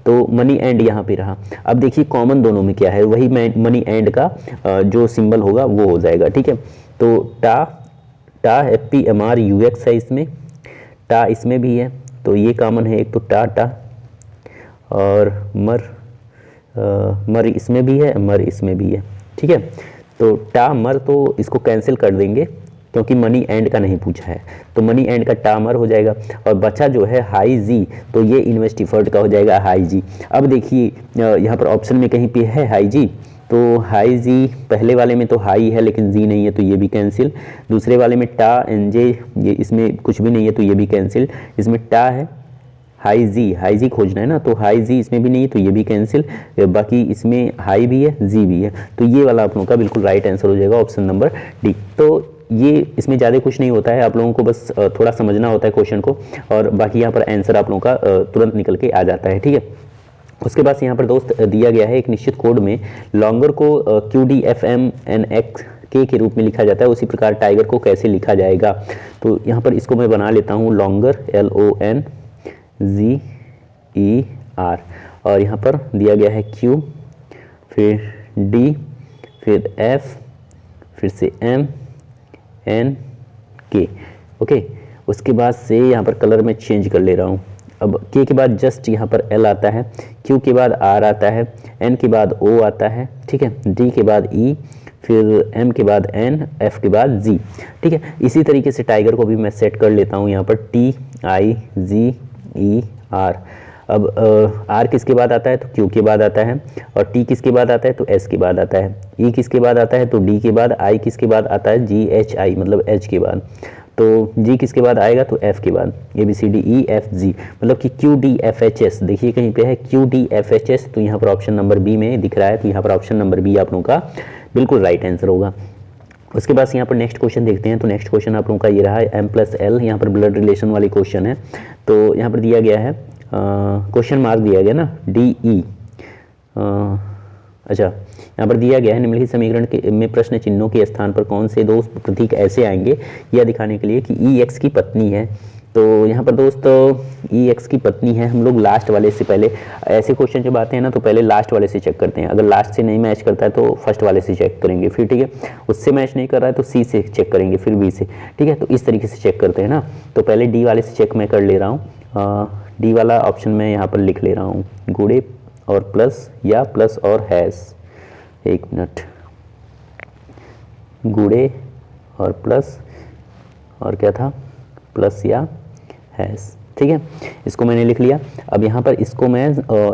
तो मनी एंड यहाँ पे रहा। अब देखिए कॉमन दोनों में क्या है, वही मनी एंड का जो सिंबल होगा वो हो जाएगा, ठीक है। तो टा FPMRUX है इसमें, टा इसमें भी है, तो ये कॉमन है एक, तो टा और मर इसमें भी है, मर इसमें भी है, ठीक है। तो टा मर तो इसको कैंसिल कर देंगे क्योंकि मनी एंड का नहीं पूछा है, तो मनी एंड का टामर हो जाएगा। और बचा जो है हाई जी, तो ये इन्वेस्ट इफर्ट का हो जाएगा हाई जी। अब देखिए यहाँ पर ऑप्शन में कहीं पे है हाई जी, तो हाई जी पहले वाले में तो हाई है लेकिन जी नहीं है, तो ये भी कैंसिल। दूसरे वाले में टा एन जे, ये इसमें कुछ भी नहीं है तो ये भी कैंसिल। इसमें टा है, हाई जी खोजना है ना, तो हाई जी इसमें भी नहीं है तो ये भी कैंसिल। बाकी इसमें हाई भी है, जी भी है, तो ये वाला आप लोगों का बिल्कुल राइट आंसर हो जाएगा ऑप्शन नंबर डी। तो ये इसमें ज़्यादा कुछ नहीं होता है, आप लोगों को बस थोड़ा समझना होता है क्वेश्चन को, और बाकी यहाँ पर आंसर आप लोगों का तुरंत निकल के आ जाता है, ठीक है। उसके बाद यहाँ पर दोस्त दिया गया है एक निश्चित कोड में लॉन्गर को QDFMNX के रूप में लिखा जाता है, उसी प्रकार टाइगर को कैसे लिखा जाएगा। तो यहाँ पर इसको मैं बना लेता हूँ लॉन्गर LONGER, और यहाँ पर दिया गया है Q, फिर D, फिर F, फिर से M N K, ओके। उसके बाद से यहाँ पर कलर में चेंज कर ले रहा हूँ। अब K के बाद जस्ट यहाँ पर L आता है, Q के बाद R आता है, N के बाद O आता है, ठीक है, D के बाद E, फिर M के बाद N, F के बाद G, ठीक है। इसी तरीके से टाइगर को भी मैं सेट कर लेता हूँ यहाँ पर TIGER। अब R किसके बाद आता है, तो Q के बाद आता है, और T किसके बाद आता है, तो S के बाद आता है, E किसके बाद आता है, तो D के बाद, I किसके बाद आता है, GHI मतलब H के बाद, तो G किसके बाद आएगा, तो F के बाद, ABCDEFG मतलब कि QDFHS, देखिए कहीं पे है QDFHS, तो यहाँ पर ऑप्शन नंबर बी में दिख रहा है, तो यहाँ पर ऑप्शन नंबर बी आप लोगों का बिल्कुल राइट आंसर होगा। उसके बाद यहाँ पर नेक्स्ट क्वेश्चन देखते हैं। तो नेक्स्ट क्वेश्चन आप लोगों का ये रहा है M+L, यहाँ पर ब्लड रिलेशन वाली क्वेश्चन है। तो यहाँ पर दिया गया है क्वेश्चन मार्क दिया गया ना DE, अच्छा यहाँ पर दिया गया है निम्नलिखित समीकरण में प्रश्न चिन्हों के स्थान पर कौन से दो प्रतीक ऐसे आएंगे यह दिखाने के लिए कि EX की पत्नी है। तो यहाँ पर दोस्त EX की पत्नी है, हम लोग लास्ट वाले से पहले, ऐसे क्वेश्चन जब आते हैं ना तो पहले लास्ट वाले से चेक करते हैं, अगर लास्ट से नहीं मैच करता है तो फर्स्ट वाले से चेक करेंगे, फिर ठीक है उससे मैच नहीं कर रहा है तो C से चेक करेंगे, फिर B से, ठीक है। तो इस तरीके से चेक करते हैं ना। तो पहले D वाले से चेक मैं कर ले रहा हूँ, डी वाला ऑप्शन मैं यहाँ पर लिख ले रहा हूँ, गुड़े और प्लस या प्लस और हैज़। एक मिनट, गुड़े और प्लस और क्या था, प्लस या हैज़। ठीक है, इसको मैंने लिख लिया। अब यहाँ पर इसको मैं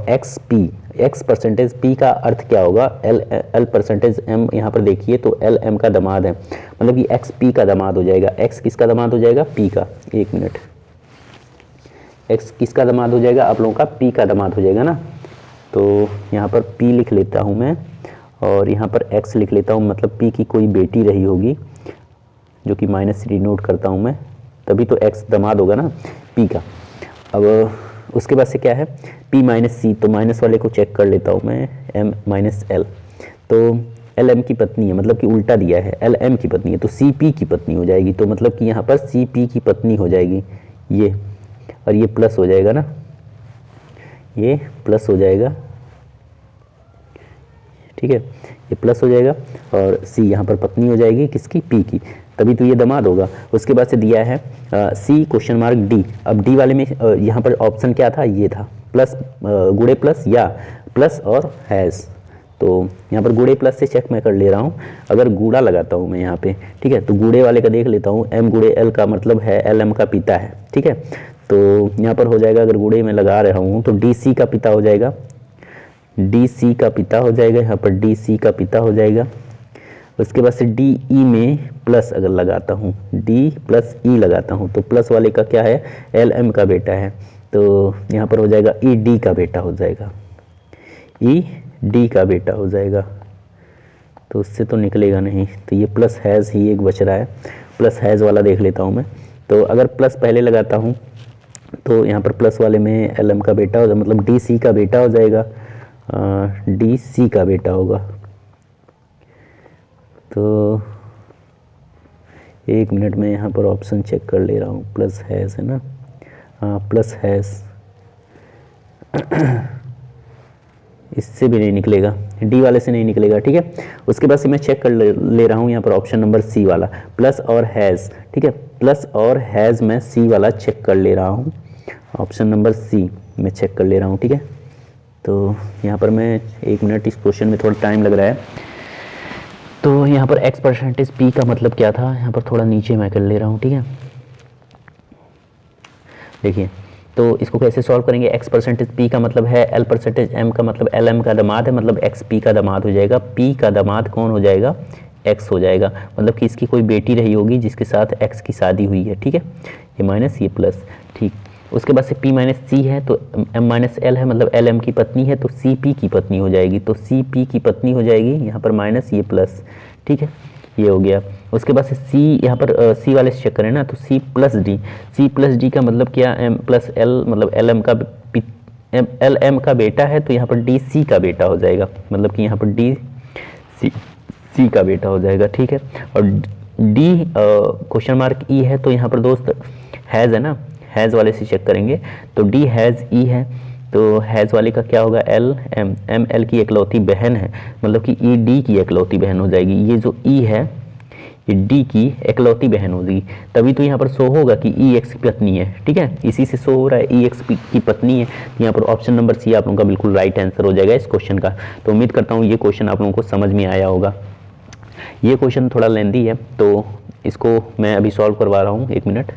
x P, x percentage P का अर्थ क्या होगा, एल परसेंटेज एम, यहाँ पर देखिए तो एल एम का दामाद है, मतलब कि एक्स पी का दामाद हो जाएगा। एक्स किसका दामाद हो जाएगा, पी का। एक मिनट, एक्स किसका दामाद हो जाएगा, आप लोगों का पी का दामाद हो जाएगा ना। तो यहाँ पर पी लिख लेता हूँ मैं और यहाँ पर एक्स लिख लेता हूँ, मतलब पी की कोई बेटी रही होगी, जो कि माइनस सी नोट करता हूँ मैं, तभी तो एक्स दामाद होगा ना पी का। अब उसके बाद से क्या है, पी माइनस सी, तो माइनस वाले को चेक कर लेता हूँ मैं, एम माइनस एल, तो एल एम की पत्नी है, मतलब कि उल्टा दिया है, एल एम की पत्नी है तो सी पी की पत्नी हो जाएगी। तो मतलब कि यहाँ पर सी पी की पत्नी हो जाएगी ये, और ये प्लस हो जाएगा ना, ये प्लस हो जाएगा, ठीक है, ये प्लस हो जाएगा और सी यहाँ पर पत्नी हो जाएगी किसकी, पी की, तभी तो ये दामाद होगा। उसके बाद से दिया है सी क्वेश्चन मार्क डी। अब डी वाले में यहाँ पर ऑप्शन क्या था, ये था प्लस, गुड़े प्लस या प्लस और हैज़। तो यहाँ पर गुड़े प्लस से चेक मैं कर ले रहा हूँ, अगर गूड़ा लगाता हूँ मैं यहाँ पे, ठीक है, तो गूड़े वाले का देख लेता हूँ, एम गुड़े एल का मतलब है एल एम का पिता है, ठीक है, तो यहाँ पर हो जाएगा, अगर गुड़े में लगा रहा हूँ तो डी सी का पिता हो जाएगा, डी सी का पिता हो जाएगा, यहाँ पर डी सी का पिता हो जाएगा। उसके बाद से डी ई में प्लस अगर लगाता हूँ, डी प्लस ई लगाता हूँ, तो प्लस वाले का क्या है, एल एम का बेटा है, तो यहाँ पर हो जाएगा ई डी का बेटा हो जाएगा, ई डी का बेटा हो जाएगा, तो उससे तो निकलेगा नहीं, तो ये प्लस हैज़ ही एक बच रहा है, प्लस हैज़ वाला देख लेता हूँ मैं। तो अगर प्लस पहले लगाता हूँ तो यहाँ पर प्लस वाले में एल एम का बेटा हो जाएगा, मतलब डी सी का बेटा हो जाएगा, डी सी का बेटा होगा। तो एक मिनट में यहाँ पर ऑप्शन चेक कर ले रहा हूँ, प्लस हैज़ है ना, हाँ प्लस हैज़, इससे भी नहीं निकलेगा, डी वाले से नहीं निकलेगा, ठीक है। उसके बाद से मैं चेक कर ले रहा हूँ यहाँ पर ऑप्शन नंबर सी वाला, प्लस और हैज़, ठीक है, प्लस और हैज़ मैं सी वाला चेक कर ले रहा हूँ, ऑप्शन नंबर सी मैं चेक कर ले रहा हूँ, ठीक है। तो यहाँ पर मैं एक मिनट, इस क्वेश्चन में थोड़ा टाइम लग रहा है, तो यहाँ पर एक्स परसेंटेज पी का मतलब क्या था, यहाँ पर थोड़ा नीचे मैं कर ले रहा हूँ, ठीक है। देखिए तो इसको कैसे सॉल्व करेंगे, एक्स परसेंटेज पी का मतलब है एल परसेंटेज एम का मतलब एल एम का दामाद है, मतलब एक्स पी का दामाद हो जाएगा, पी का दामाद कौन हो जाएगा, एक्स हो जाएगा, मतलब कि इसकी कोई बेटी रही होगी जिसके साथ एक्स की शादी हुई है, ठीक है, ये माइनस ये प्लस, ठीक। उसके बाद से P माइनस सी है तो M माइनस एल है, मतलब एल एम की पत्नी है तो सी पी की पत्नी हो जाएगी, तो सी पी की पत्नी हो जाएगी, यहाँ पर माइनस ये प्लस, ठीक है, ये हो गया। उसके बाद से सी, यहाँ पर सी वाले से चेक करें ना, तो सी प्लस डी का मतलब क्या, एम प्लस एल, मतलब एल एम का एल एम का बेटा है, तो यहाँ पर डी सी का बेटा हो जाएगा, मतलब कि यहाँ पर डी सी का बेटा हो जाएगा, ठीक है। और डी क्वेश्चन मार्क ई है, तो यहाँ पर दोस्त हैज़ है ना, हैज़ वाले से चेक करेंगे, तो डी हैज़ ई है, तो हैज़ वाले का क्या होगा, एल एम, एम एल की इकलौती बहन है, मतलब कि ई डी की इकलौती बहन हो जाएगी, ये जो ई है ये डी की इकलौती बहन होगी, तभी तो यहाँ पर शो होगा कि ई एक्स की पत्नी है, ठीक है, इसी से शो हो रहा है ई एक्स की पत्नी है, तो यहाँ पर ऑप्शन नंबर सी आप लोगों का बिल्कुल राइट आंसर हो जाएगा इस क्वेश्चन का। तो उम्मीद करता हूँ ये क्वेश्चन आप लोगों को समझ में आया होगा। ये क्वेश्चन थोड़ा लेंदी है तो इसको मैं अभी सॉल्व करवा रहा हूँ, एक मिनट।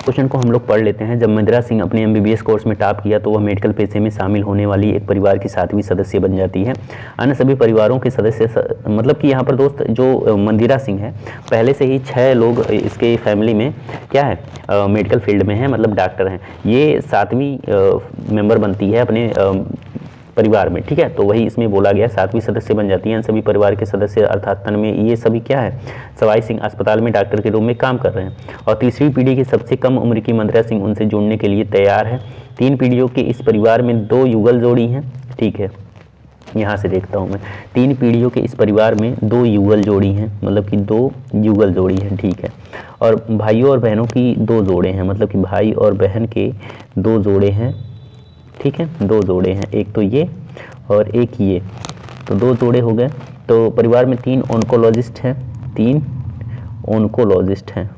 क्वेश्चन को हम लोग पढ़ लेते हैं। जब मंदिरा सिंह अपने MBBS कोर्स में टॉप किया तो वह मेडिकल पेशे में शामिल होने वाली एक परिवार की 7वीं सदस्य बन जाती है। अन्य सभी परिवारों के सदस्य मतलब कि यहाँ पर दोस्त जो मंदिरा सिंह है, पहले से ही 6 लोग इसके फैमिली में क्या है, मेडिकल फील्ड में है, मतलब डॉक्टर हैं। ये 7वीं मेंबर बनती है अपने परिवार में, ठीक है। तो वही इसमें बोला गया, 7वीं सदस्य बन जाती हैं सभी परिवार के सदस्य, अर्थात तन में ये सभी क्या है, सवाई सिंह अस्पताल में डॉक्टर के रूप में काम कर रहे हैं। और तीसरी पीढ़ी की सबसे कम उम्र की मंदिरा सिंह उनसे जुड़ने के लिए तैयार है। 3 पीढ़ियों के इस परिवार में 2 युगल जोड़ी हैं, ठीक है। यहाँ से देखता हूँ मैं, 3 पीढ़ियों के इस परिवार में 2 युगल जोड़ी हैं, मतलब कि 2 युगल जोड़ी हैं, ठीक है। और भाइयों और बहनों की 2 जोड़े हैं, मतलब कि भाई और बहन के 2 जोड़े हैं, ठीक है, 2 जोड़े हैं, एक तो ये और एक ये, तो 2 जोड़े हो गए। तो परिवार में 3 ऑन्कोलॉजिस्ट हैं, 3 ऑन्कोलॉजिस्ट हैं,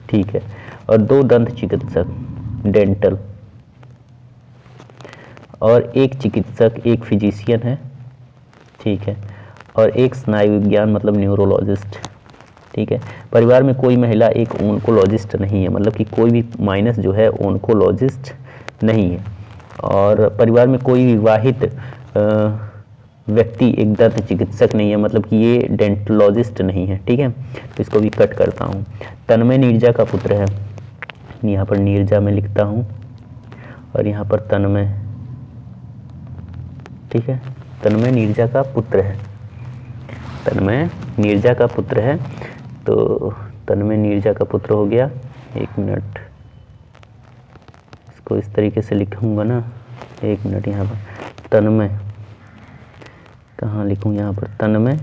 ठीक है। और 2 दंत चिकित्सक डेंटल, और 1 चिकित्सक, 1 फिजिशियन है, ठीक है, और 1 स्नायु विज्ञान मतलब न्यूरोलॉजिस्ट, ठीक है। परिवार में कोई महिला एक ओंकोलॉजिस्ट नहीं है, मतलब कि कोई भी माइनस जो है ओंकोलॉजिस्ट नहीं है। और परिवार में कोई विवाहित व्यक्ति एक दंत चिकित्सक नहीं है, मतलब कि ये डेंटोलॉजिस्ट नहीं है, ठीक है। तो इसको भी कट करता हूँ। तन्मय नीरजा का पुत्र है, यहाँ पर नीरजा में लिखता हूँ और यहाँ पर तन्मय, ठीक है। तन्मय नीरजा का पुत्र है, तन्मय नीरजा का पुत्र है। तो तन्मय नीरजा का पुत्र हो गया। 1 मिनट, इसको इस तरीके से लिखूंगा ना, 1 मिनट। यहाँ पर तन्मय कहाँ लिखूँ, यहाँ पर तन्मय,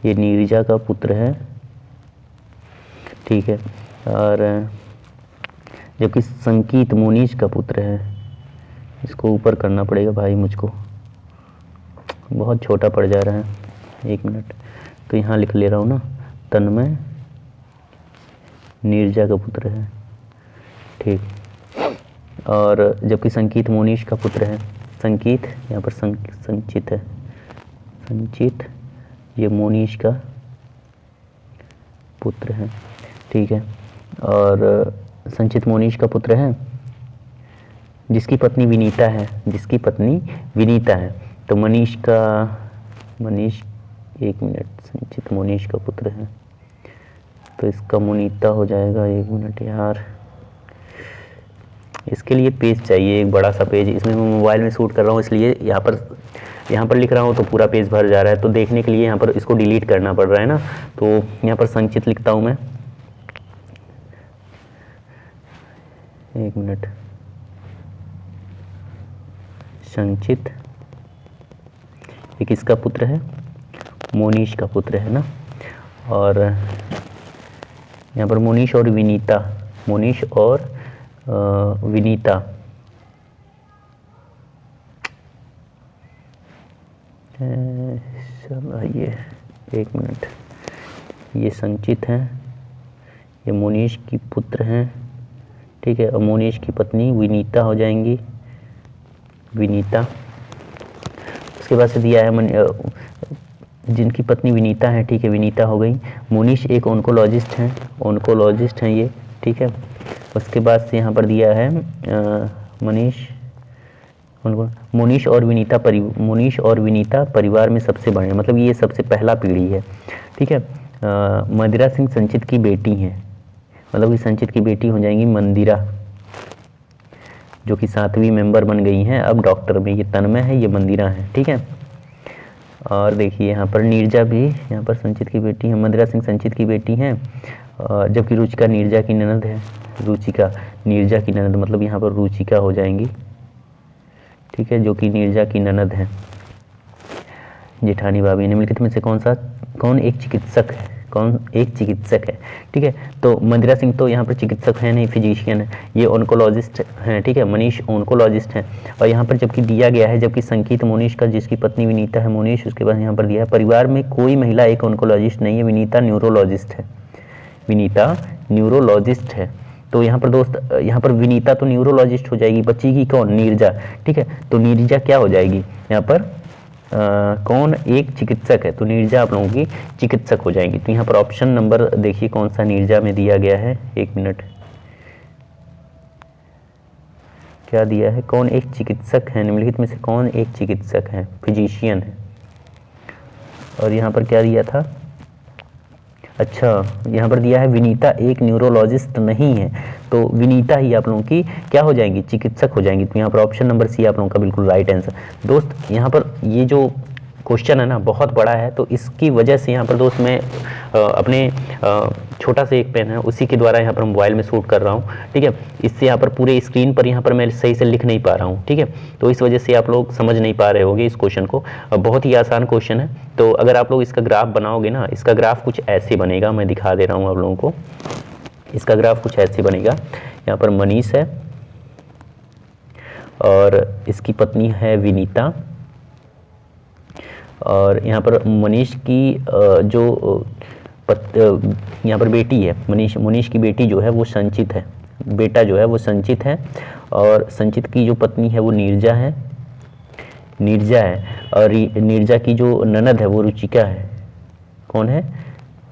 ये नीरजा का पुत्र है, ठीक है। और जबकि संकीत मोनीश का पुत्र है, इसको ऊपर करना पड़ेगा भाई, मुझको बहुत छोटा पड़ जा रहा है। 1 मिनट, तो यहाँ लिख ले रहा हूँ ना, तन्मय नीरजा का पुत्र है, ठीक। और जबकि संकीत मोनीश का पुत्र है, संकीत यहाँ पर संचित है, संचित ये मोनीश का पुत्र है, ठीक है। और संचित मोनीश का पुत्र है, जिसकी पत्नी विनीता है, जिसकी पत्नी विनीता है। तो मनीष का, मनीष, 1 मिनट, संचित मोनीश का पुत्र है, तो इसका मुनीता हो जाएगा। 1 मिनट यार, इसके लिए पेज चाहिए, एक बड़ा सा पेज। इसमें मैं मोबाइल में शूट कर रहा हूँ, इसलिए यहाँ पर लिख रहा हूँ तो पूरा पेज भर जा रहा है। तो देखने के लिए यहाँ पर इसको डिलीट करना पड़ रहा है ना। तो यहाँ पर संचित लिखता हूँ मैं, 1 मिनट, संचित ये किसका पुत्र है, मोनीश का पुत्र है ना। और यहाँ पर मोनीश और विनीता, मोनीश और विनीता, ये 1 मिनट, ये संचित हैं, ये मोनीश की पुत्र हैं, ठीक है। और मोनीश की पत्नी विनीता हो जाएंगी, विनीता। उसके बाद से दिया है जिनकी पत्नी विनीता है, ठीक है, विनीता हो गई। मोनीश एक ओंकोलॉजिस्ट हैं, ओंकोलॉजिस्ट हैं ये, ठीक है। उसके बाद से यहाँ पर दिया है मोनीश और विनीता परिवार में सबसे बड़े, मतलब ये सबसे पहला पीढ़ी है, ठीक है। मंदिरा सिंह संचित की बेटी हैं, मतलब कि संचित की बेटी हो जाएंगी मंदिरा, जो कि 7वीं मेंबर बन गई हैं अब डॉक्टर में। ये तन्मय है, ये मंदिरा है, ठीक है। और देखिए यहाँ पर नीरजा भी, यहाँ पर संचित की बेटी है, मंदिरा सिंह संचित की बेटी हैं, जबकि रुचिका नीरजा की ननद है, रुचिका नीरजा की ननद, मतलब यहाँ पर रुचिका हो जाएंगी, ठीक है, जो कि नीरजा की ननद है, जेठानी भाभी। निम्नलिखित में से कौन एक चिकित्सक है, कौन एक चिकित्सक है, ठीक है। तो मंदिरा सिंह तो यहाँ पर चिकित्सक है नहीं, फिजिशियन है, ये ओंकोलॉजिस्ट हैं, ठीक है, मनीष ओंकोलॉजिस्ट हैं। और यहाँ पर जबकि दिया गया है, जबकि संकीत मोनीश का, जिसकी पत्नी विनीता है, मोनीश, उसके बाद यहाँ पर दिया है परिवार में कोई महिला एक ओंकोलॉजिस्ट नहीं है, विनीता न्यूरोलॉजिस्ट है, विनीता न्यूरोलॉजिस्ट है। तो यहाँ पर दोस्त, यहाँ पर विनीता तो न्यूरोलॉजिस्ट हो जाएगी, बचेगी कौन, नीरजा, ठीक है। तो नीरजा क्या हो जाएगी यहाँ पर, कौन एक चिकित्सक है, तो नीरजा आप लोगों की चिकित्सक हो जाएंगी। तो यहाँ पर ऑप्शन नंबर देखिए कौन सा नीरजा में दिया गया है, 1 मिनट, क्या दिया है, कौन एक चिकित्सक है, निम्नलिखित में से कौन एक चिकित्सक है, फिजिशियन है। और यहाँ पर क्या दिया था, अच्छा यहाँ पर दिया है विनीता एक न्यूरोलॉजिस्ट नहीं है, तो विनीता ही आप लोगों की क्या हो जाएंगी, चिकित्सक हो जाएंगी। तो यहाँ पर ऑप्शन नंबर सी आप लोगों का बिल्कुल राइट आंसर। दोस्त यहाँ पर ये जो क्वेश्चन है ना बहुत बड़ा है, तो इसकी वजह से यहाँ पर दोस्त मैं अपने छोटा सा एक पेन है उसी के द्वारा यहाँ पर मोबाइल में शूट कर रहा हूँ, ठीक है। इससे यहाँ पर पूरे स्क्रीन पर यहाँ पर मैं सही से लिख नहीं पा रहा हूँ, ठीक है। तो इस वजह से आप लोग समझ नहीं पा रहे होंगे इस क्वेश्चन को। बहुत ही आसान क्वेश्चन है। तो अगर आप लोग इसका ग्राफ बनाओगे ना, इसका ग्राफ कुछ ऐसे बनेगा, मैं दिखा दे रहा हूँ आप लोगों को। इसका ग्राफ कुछ ऐसे बनेगा, यहाँ पर मनीष है और इसकी पत्नी है विनीता, और यहाँ पर मनीष की जो यहाँ पर बेटी है, मुनीश की बेटी जो है वो संचित है, बेटा जो है वो संचित है, और संचित की जो पत्नी है वो नीरजा है, और नीरजा की जो ननद है वो रुचिका है। कौन है?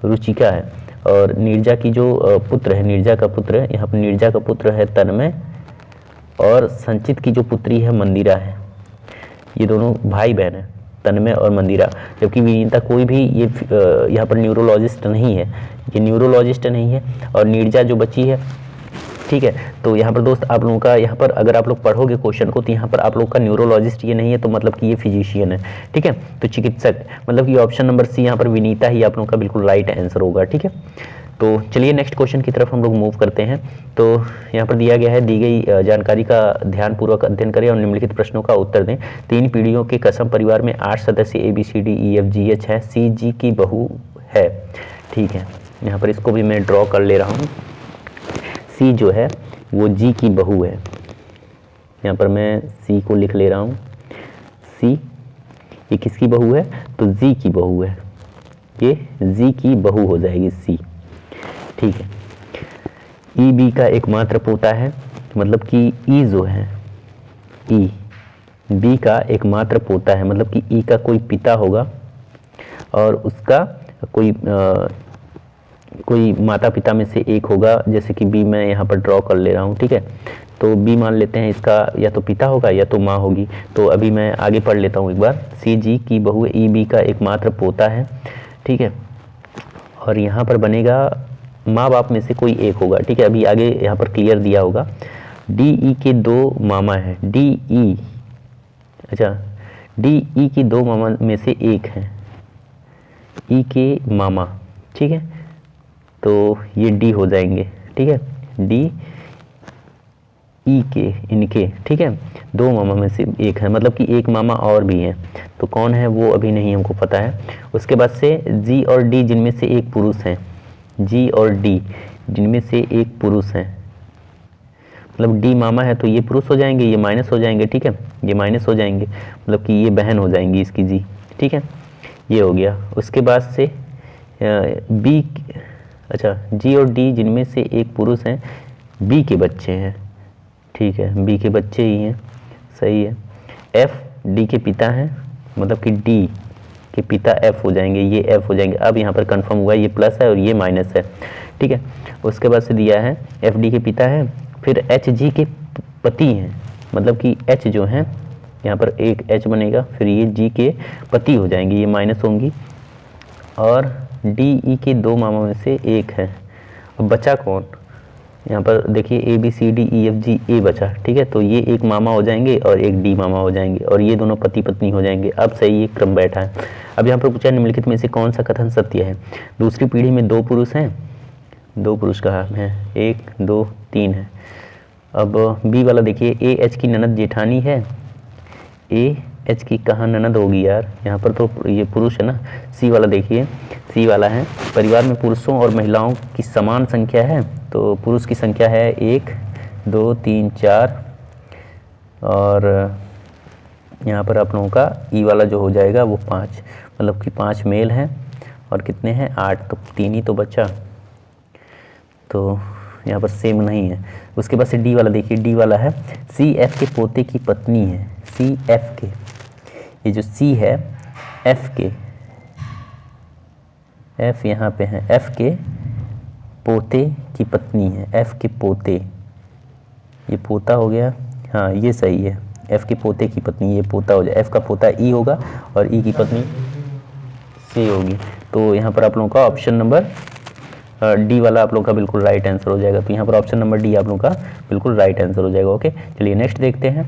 रुचिका है। और नीरजा की जो पुत्र है, नीरजा का पुत्र है, यहाँ पर नीरजा का पुत्र है तन्मय, और संचित की जो पुत्री है मंदिरा है। ये दोनों भाई बहन है, तन्मय और मंदिरा। जबकि विनीता कोई भी ये यहाँ पर न्यूरोलॉजिस्ट नहीं है, ये न्यूरोलॉजिस्ट नहीं है, और नीरजा जो बच्ची है, ठीक है। तो यहाँ पर दोस्त आप लोगों का, यहाँ पर अगर आप लोग पढ़ोगे क्वेश्चन को, तो यहाँ पर आप लोग का न्यूरोलॉजिस्ट ये नहीं है, तो मतलब कि ये फिजिशियन है, ठीक है। तो चिकित्सक, मतलब कि ऑप्शन नंबर सी यहाँ पर विनीता ही आप लोगों का बिल्कुल राइट आंसर होगा, ठीक है। तो चलिए नेक्स्ट क्वेश्चन की तरफ हम लोग मूव करते हैं। तो यहाँ पर दिया गया है, दी गई जानकारी का ध्यानपूर्वक अध्ययन करें और निम्नलिखित प्रश्नों का उत्तर दें। 3 पीढ़ियों के कसम परिवार में 8 सदस्य ABCDEFGH है, CG की बहू है, ठीक है। यहाँ पर इसको भी मैं ड्रॉ कर ले रहा हूँ। सी जो है वो जी की बहू है, यहाँ पर मैं सी को लिख ले रहा हूँ। सी ये किसकी बहू है? तो जी की बहू है, ये जी की बहू हो जाएगी सी, ठीक है। ई बी का एकमात्र पोता है, मतलब कि ई जो है, ई बी का एकमात्र पोता है, मतलब कि ई का कोई पिता होगा और उसका कोई माता पिता में से एक होगा। जैसे कि बी मैं यहाँ पर ड्रॉ कर ले रहा हूँ, ठीक है। तो बी मान लेते हैं, इसका या तो पिता होगा या तो माँ होगी। तो अभी मैं आगे पढ़ लेता हूँ एक बार। सी जी की बहू, ई बी का एकमात्र पोता है, ठीक है। और यहाँ पर बनेगा माँ बाप में से कोई एक होगा, ठीक है। अभी आगे यहाँ पर क्लियर दिया होगा। डी ई के 2 मामा है, डी ई, अच्छा, डी ई की 2 मामा में से एक है, ई के मामा, ठीक है। तो ये डी हो जाएंगे, ठीक है। डी ई के, इनके, ठीक है, 2 मामा में से एक है, मतलब कि एक मामा और भी है। तो कौन है वो अभी नहीं हमको पता है। उसके बाद से जी और डी जिनमें से एक पुरुष है, जी और डी जिनमें से एक पुरुष है, मतलब डी मामा है तो ये पुरुष हो जाएंगे, ये माइनस हो जाएंगे, ठीक है, ये माइनस हो जाएंगे, मतलब कि ये बहन हो जाएंगी इसकी जी, ठीक है। ये हो गया। उसके बाद से बी, अच्छा, जी और डी जिनमें से एक पुरुष हैं, बी के बच्चे हैं, ठीक है, बी के बच्चे ही हैं, सही है। एफ डी के पिता हैं, मतलब कि डी के पिता एफ हो जाएंगे, ये एफ हो जाएंगे। अब यहाँ पर कंफर्म हुआ ये प्लस है और ये माइनस है, ठीक है। उसके बाद से दिया है एफ डी के पिता है, फिर एच जी के पति हैं, मतलब कि एच जो हैं, यहाँ पर एक एच बनेगा, फिर ये जी के पति हो जाएंगे, ये माइनस होंगी। और डी ई के 2 मामा में से एक है। अब बचा कौन? यहाँ पर देखिए ABCDEFG ए बचा, ठीक है। तो ये एक मामा हो जाएंगे और एक डी मामा हो जाएंगे, और ये दोनों पति पत्नी हो जाएंगे। अब सही ये क्रम बैठा है। अब यहाँ पर पूछा निम्नलिखित में से कौन सा कथन सत्य है? दूसरी पीढ़ी में 2 पुरुष हैं, 2 पुरुष कहा है, 1 2 3 है। अब बी वाला देखिए, ए एच की ननद जेठानी है, ए एच की कहाँ ननद होगी यार, यहाँ पर तो ये पुरुष है ना। सी वाला देखिए, सी वाला है परिवार में पुरुषों और महिलाओं की समान संख्या है, तो पुरुष की संख्या है 1 2 3 4, और यहाँ पर आप लोगों का ई वाला जो हो जाएगा वो 5, मतलब कि 5 मेल हैं और कितने हैं 8, तो 3 ही तो बचा, तो यहाँ पर सेम नहीं है। उसके बाद से डी वाला देखिए, डी वाला है सी एफ के पोते की पत्नी है, सी एफ के, ये जो सी है एफ के, एफ यहाँ पे है, एफ के पोते की पत्नी है, एफ के पोते, ये पोता हो गया, हाँ ये सही है, एफ के पोते की पत्नी, ये पोता हो जाए, एफ का पोता ई होगा और ई की पत्नी सी होगी। तो यहाँ पर आप लोगों का ऑप्शन नंबर डी वाला आप लोगों का बिल्कुल राइट आंसर हो जाएगा। तो यहाँ पर ऑप्शन नंबर डी आप लोगों का बिल्कुल राइट आंसर हो जाएगा। ओके, चलिए नेक्स्ट देखते हैं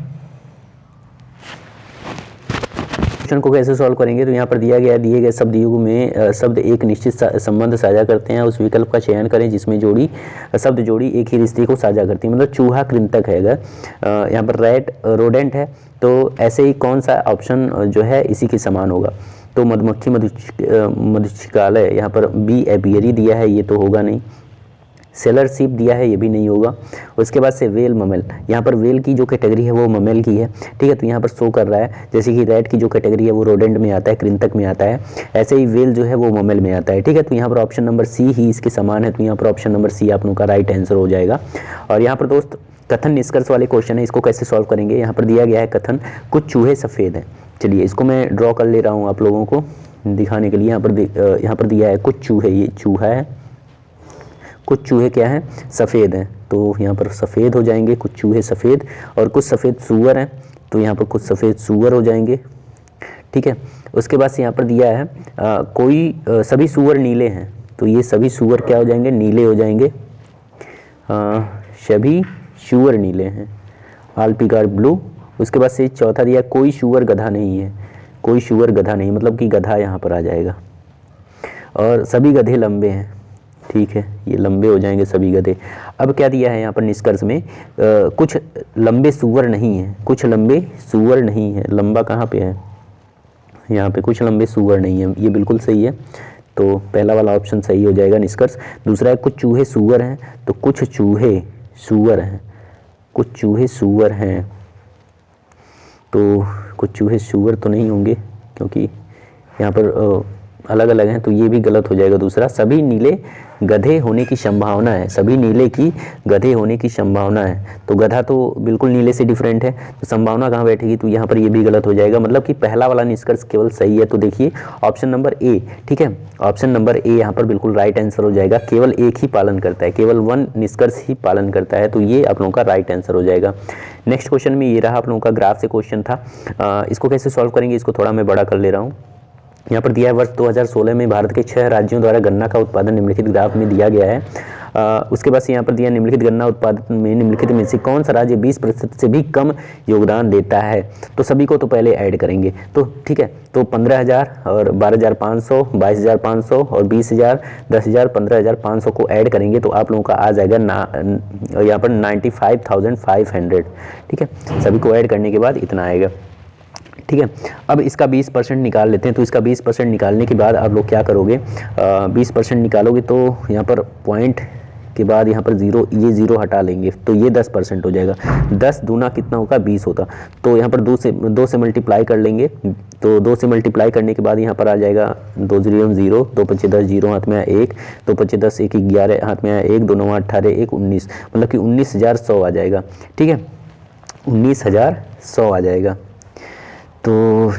क्वेश्चन को कैसे सॉल्व करेंगे। तो यहाँ पर दिया गया, दिए गए शब्द युग में शब्द एक निश्चित संबंध साझा करते हैं, उस विकल्प का चयन करें जिसमें शब्द जोड़ी एक ही रिश्ते को साझा करती है। मतलब चूहा कृंतक है, अगर यहाँ पर रैट रोडेंट है, तो ऐसे ही कौन सा ऑप्शन जो है इसी के समान होगा। तो मधुमक्खी मधुचिकालय, यहाँ पर बी एपियरी दिया है, ये तो होगा नहीं। सेलरशिप दिया है, ये भी नहीं होगा। उसके बाद से वेल ममेल, यहाँ पर वेल की जो कैटेगरी है वो ममेल की है, ठीक है। तो यहाँ पर शो कर रहा है जैसे कि रैट की जो कैटेगरी है वो रोडेंट में आता है, कृंतक में आता है, ऐसे ही वेल जो है वो ममेल में आता है, ठीक है। तो यहाँ पर ऑप्शन नंबर सी ही इसके समान है, तो यहाँ पर ऑप्शन नंबर सी आप लोगों का राइट आंसर हो जाएगा। और यहाँ पर दोस्त कथन निष्कर्ष वाले क्वेश्चन है, इसको कैसे सॉल्व करेंगे। यहाँ पर दिया गया है कथन, कुछ चूहे सफ़ेद हैं। चलिए इसको मैं ड्रॉ कर ले रहा हूँ आप लोगों को दिखाने के लिए। यहाँ पर दिया है कुछ चूहे, ये चूहा है, कुछ चूहे क्या हैं, सफ़ेद हैं, तो यहाँ पर सफ़ेद हो जाएंगे, कुछ चूहे सफ़ेद, और कुछ सफ़ेद सूअर हैं, तो यहाँ पर कुछ सफ़ेद सूअर हो जाएंगे, ठीक है। उसके बाद से यहाँ पर दिया है सभी सूअर नीले हैं, तो ये सभी सूअर क्या हो जाएंगे, नीले हो जाएंगे। सभी सूअर नीले हैं, ऑल पिग आर ब्लू। उसके बाद से चौथा दिया कोई सूअर गधा नहीं है, कोई सूअर गधा नहीं, मतलब कि गधा यहाँ पर आ जाएगा। और सभी गधे लंबे हैं, ठीक है, ये लंबे हो जाएंगे सभी गधे। अब क्या दिया है यहाँ पर निष्कर्ष में, कुछ लंबे सूअर नहीं हैं, कुछ लंबे सूअर नहीं है, लंबा कहाँ पे है, यहाँ पे कुछ लंबे सूअर नहीं है, ये बिल्कुल सही है, तो पहला वाला ऑप्शन सही हो जाएगा निष्कर्ष। दूसरा है कुछ चूहे सूअर हैं, तो कुछ चूहे सूअर हैं, कुछ चूहे सूअर हैं, तो कुछ चूहे सूअर तो नहीं होंगे क्योंकि यहाँ पर अलग अलग हैं, तो ये भी गलत हो जाएगा। दूसरा सभी नीले गधे होने की संभावना है, सभी नीले की गधे होने की संभावना है, तो गधा तो बिल्कुल नीले से डिफरेंट है, तो संभावना कहाँ बैठेगी, तो यहाँ पर ये भी गलत हो जाएगा, मतलब कि पहला वाला निष्कर्ष केवल सही है। तो देखिए ऑप्शन नंबर ए, ठीक है, ऑप्शन नंबर ए यहाँ पर बिल्कुल राइट आंसर हो जाएगा, केवल एक ही पालन करता है, केवल वन निष्कर्ष ही पालन करता है, तो ये आप लोगों का राइट आंसर हो जाएगा। नेक्स्ट क्वेश्चन में ये रहा आप लोगों का ग्राफ से क्वेश्चन था, इसको कैसे सॉल्व करेंगे, इसको थोड़ा मैं बड़ा कर ले रहा हूँ। यहाँ पर दिया है वर्ष 2016 में भारत के 6 राज्यों द्वारा गन्ना का उत्पादन निम्नलिखित ग्राफ में दिया गया है। उसके बाद से यहाँ पर दिया निम्नलिखित गन्ना उत्पादन में निम्नलिखित में से कौन सा राज्य 20% से भी कम योगदान देता है, तो सभी को तो पहले ऐड करेंगे, तो ठीक है, तो 15,000 और 12,500, 22,500 और 20,000, 10,000, 15,500 को ऐड करेंगे तो आप लोगों का आ जाएगा यहाँ पर 95,500, ठीक है। सभी को ऐड करने के बाद इतना आएगा, ठीक है। अब इसका 20% निकाल लेते हैं, तो इसका 20% निकालने के बाद आप लोग क्या करोगे, 20% निकालोगे तो यहाँ पर पॉइंट के बाद यहाँ पर जीरो, ये जीरो हटा लेंगे तो ये 10% हो जाएगा। 10 दूना कितना होगा, 20 होगा, तो यहाँ पर 2 से मल्टीप्लाई कर लेंगे, तो 2 से मल्टीप्लाई करने के बाद यहाँ पर आ जाएगा 2 0 0, 2 5 10, 0 हाथ में आया 1, 2 5 10, 1 11 हाथ में आया 1, 2 9 18, 1 19, मतलब कि 19,100 आ जाएगा, ठीक है, 19,100 आ जाएगा। तो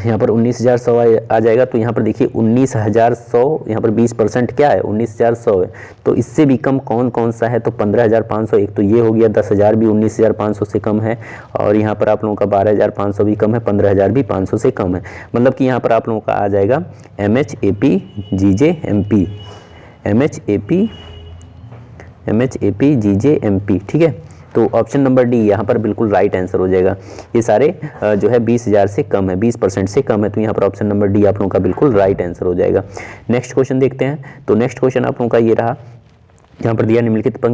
यहाँ पर 19,100 आ जाएगा, तो यहाँ पर देखिए 19,100, यहाँ पर 20% क्या है, 19,100 है, तो इससे भी कम कौन कौन सा है, तो 15,500, एक तो ये हो गया, 10,000 भी 19,500 से कम है, और यहाँ पर आप लोगों का 12,500 भी कम है, 15,000 भी 500 से कम है, मतलब कि यहाँ पर आप लोगों का आ जाएगा MHAP GJMP, MHAP GJMP, ठीक है। तो ऑप्शन नंबर डी यहाँ पर बिल्कुल राइट आंसर हो जाएगा। ये सारे जो है 20,000 से कम है, 20% से कम है, तो यहाँ पर ऑप्शन नंबर डी आप लोगों का बिल्कुल राइट आंसर हो जाएगा। नेक्स्ट क्वेश्चन देखते हैं, तो नेक्स्ट क्वेश्चन आप लोगों का ये रहा, यहाँ पर दिया निम्नलिखित पंक्ति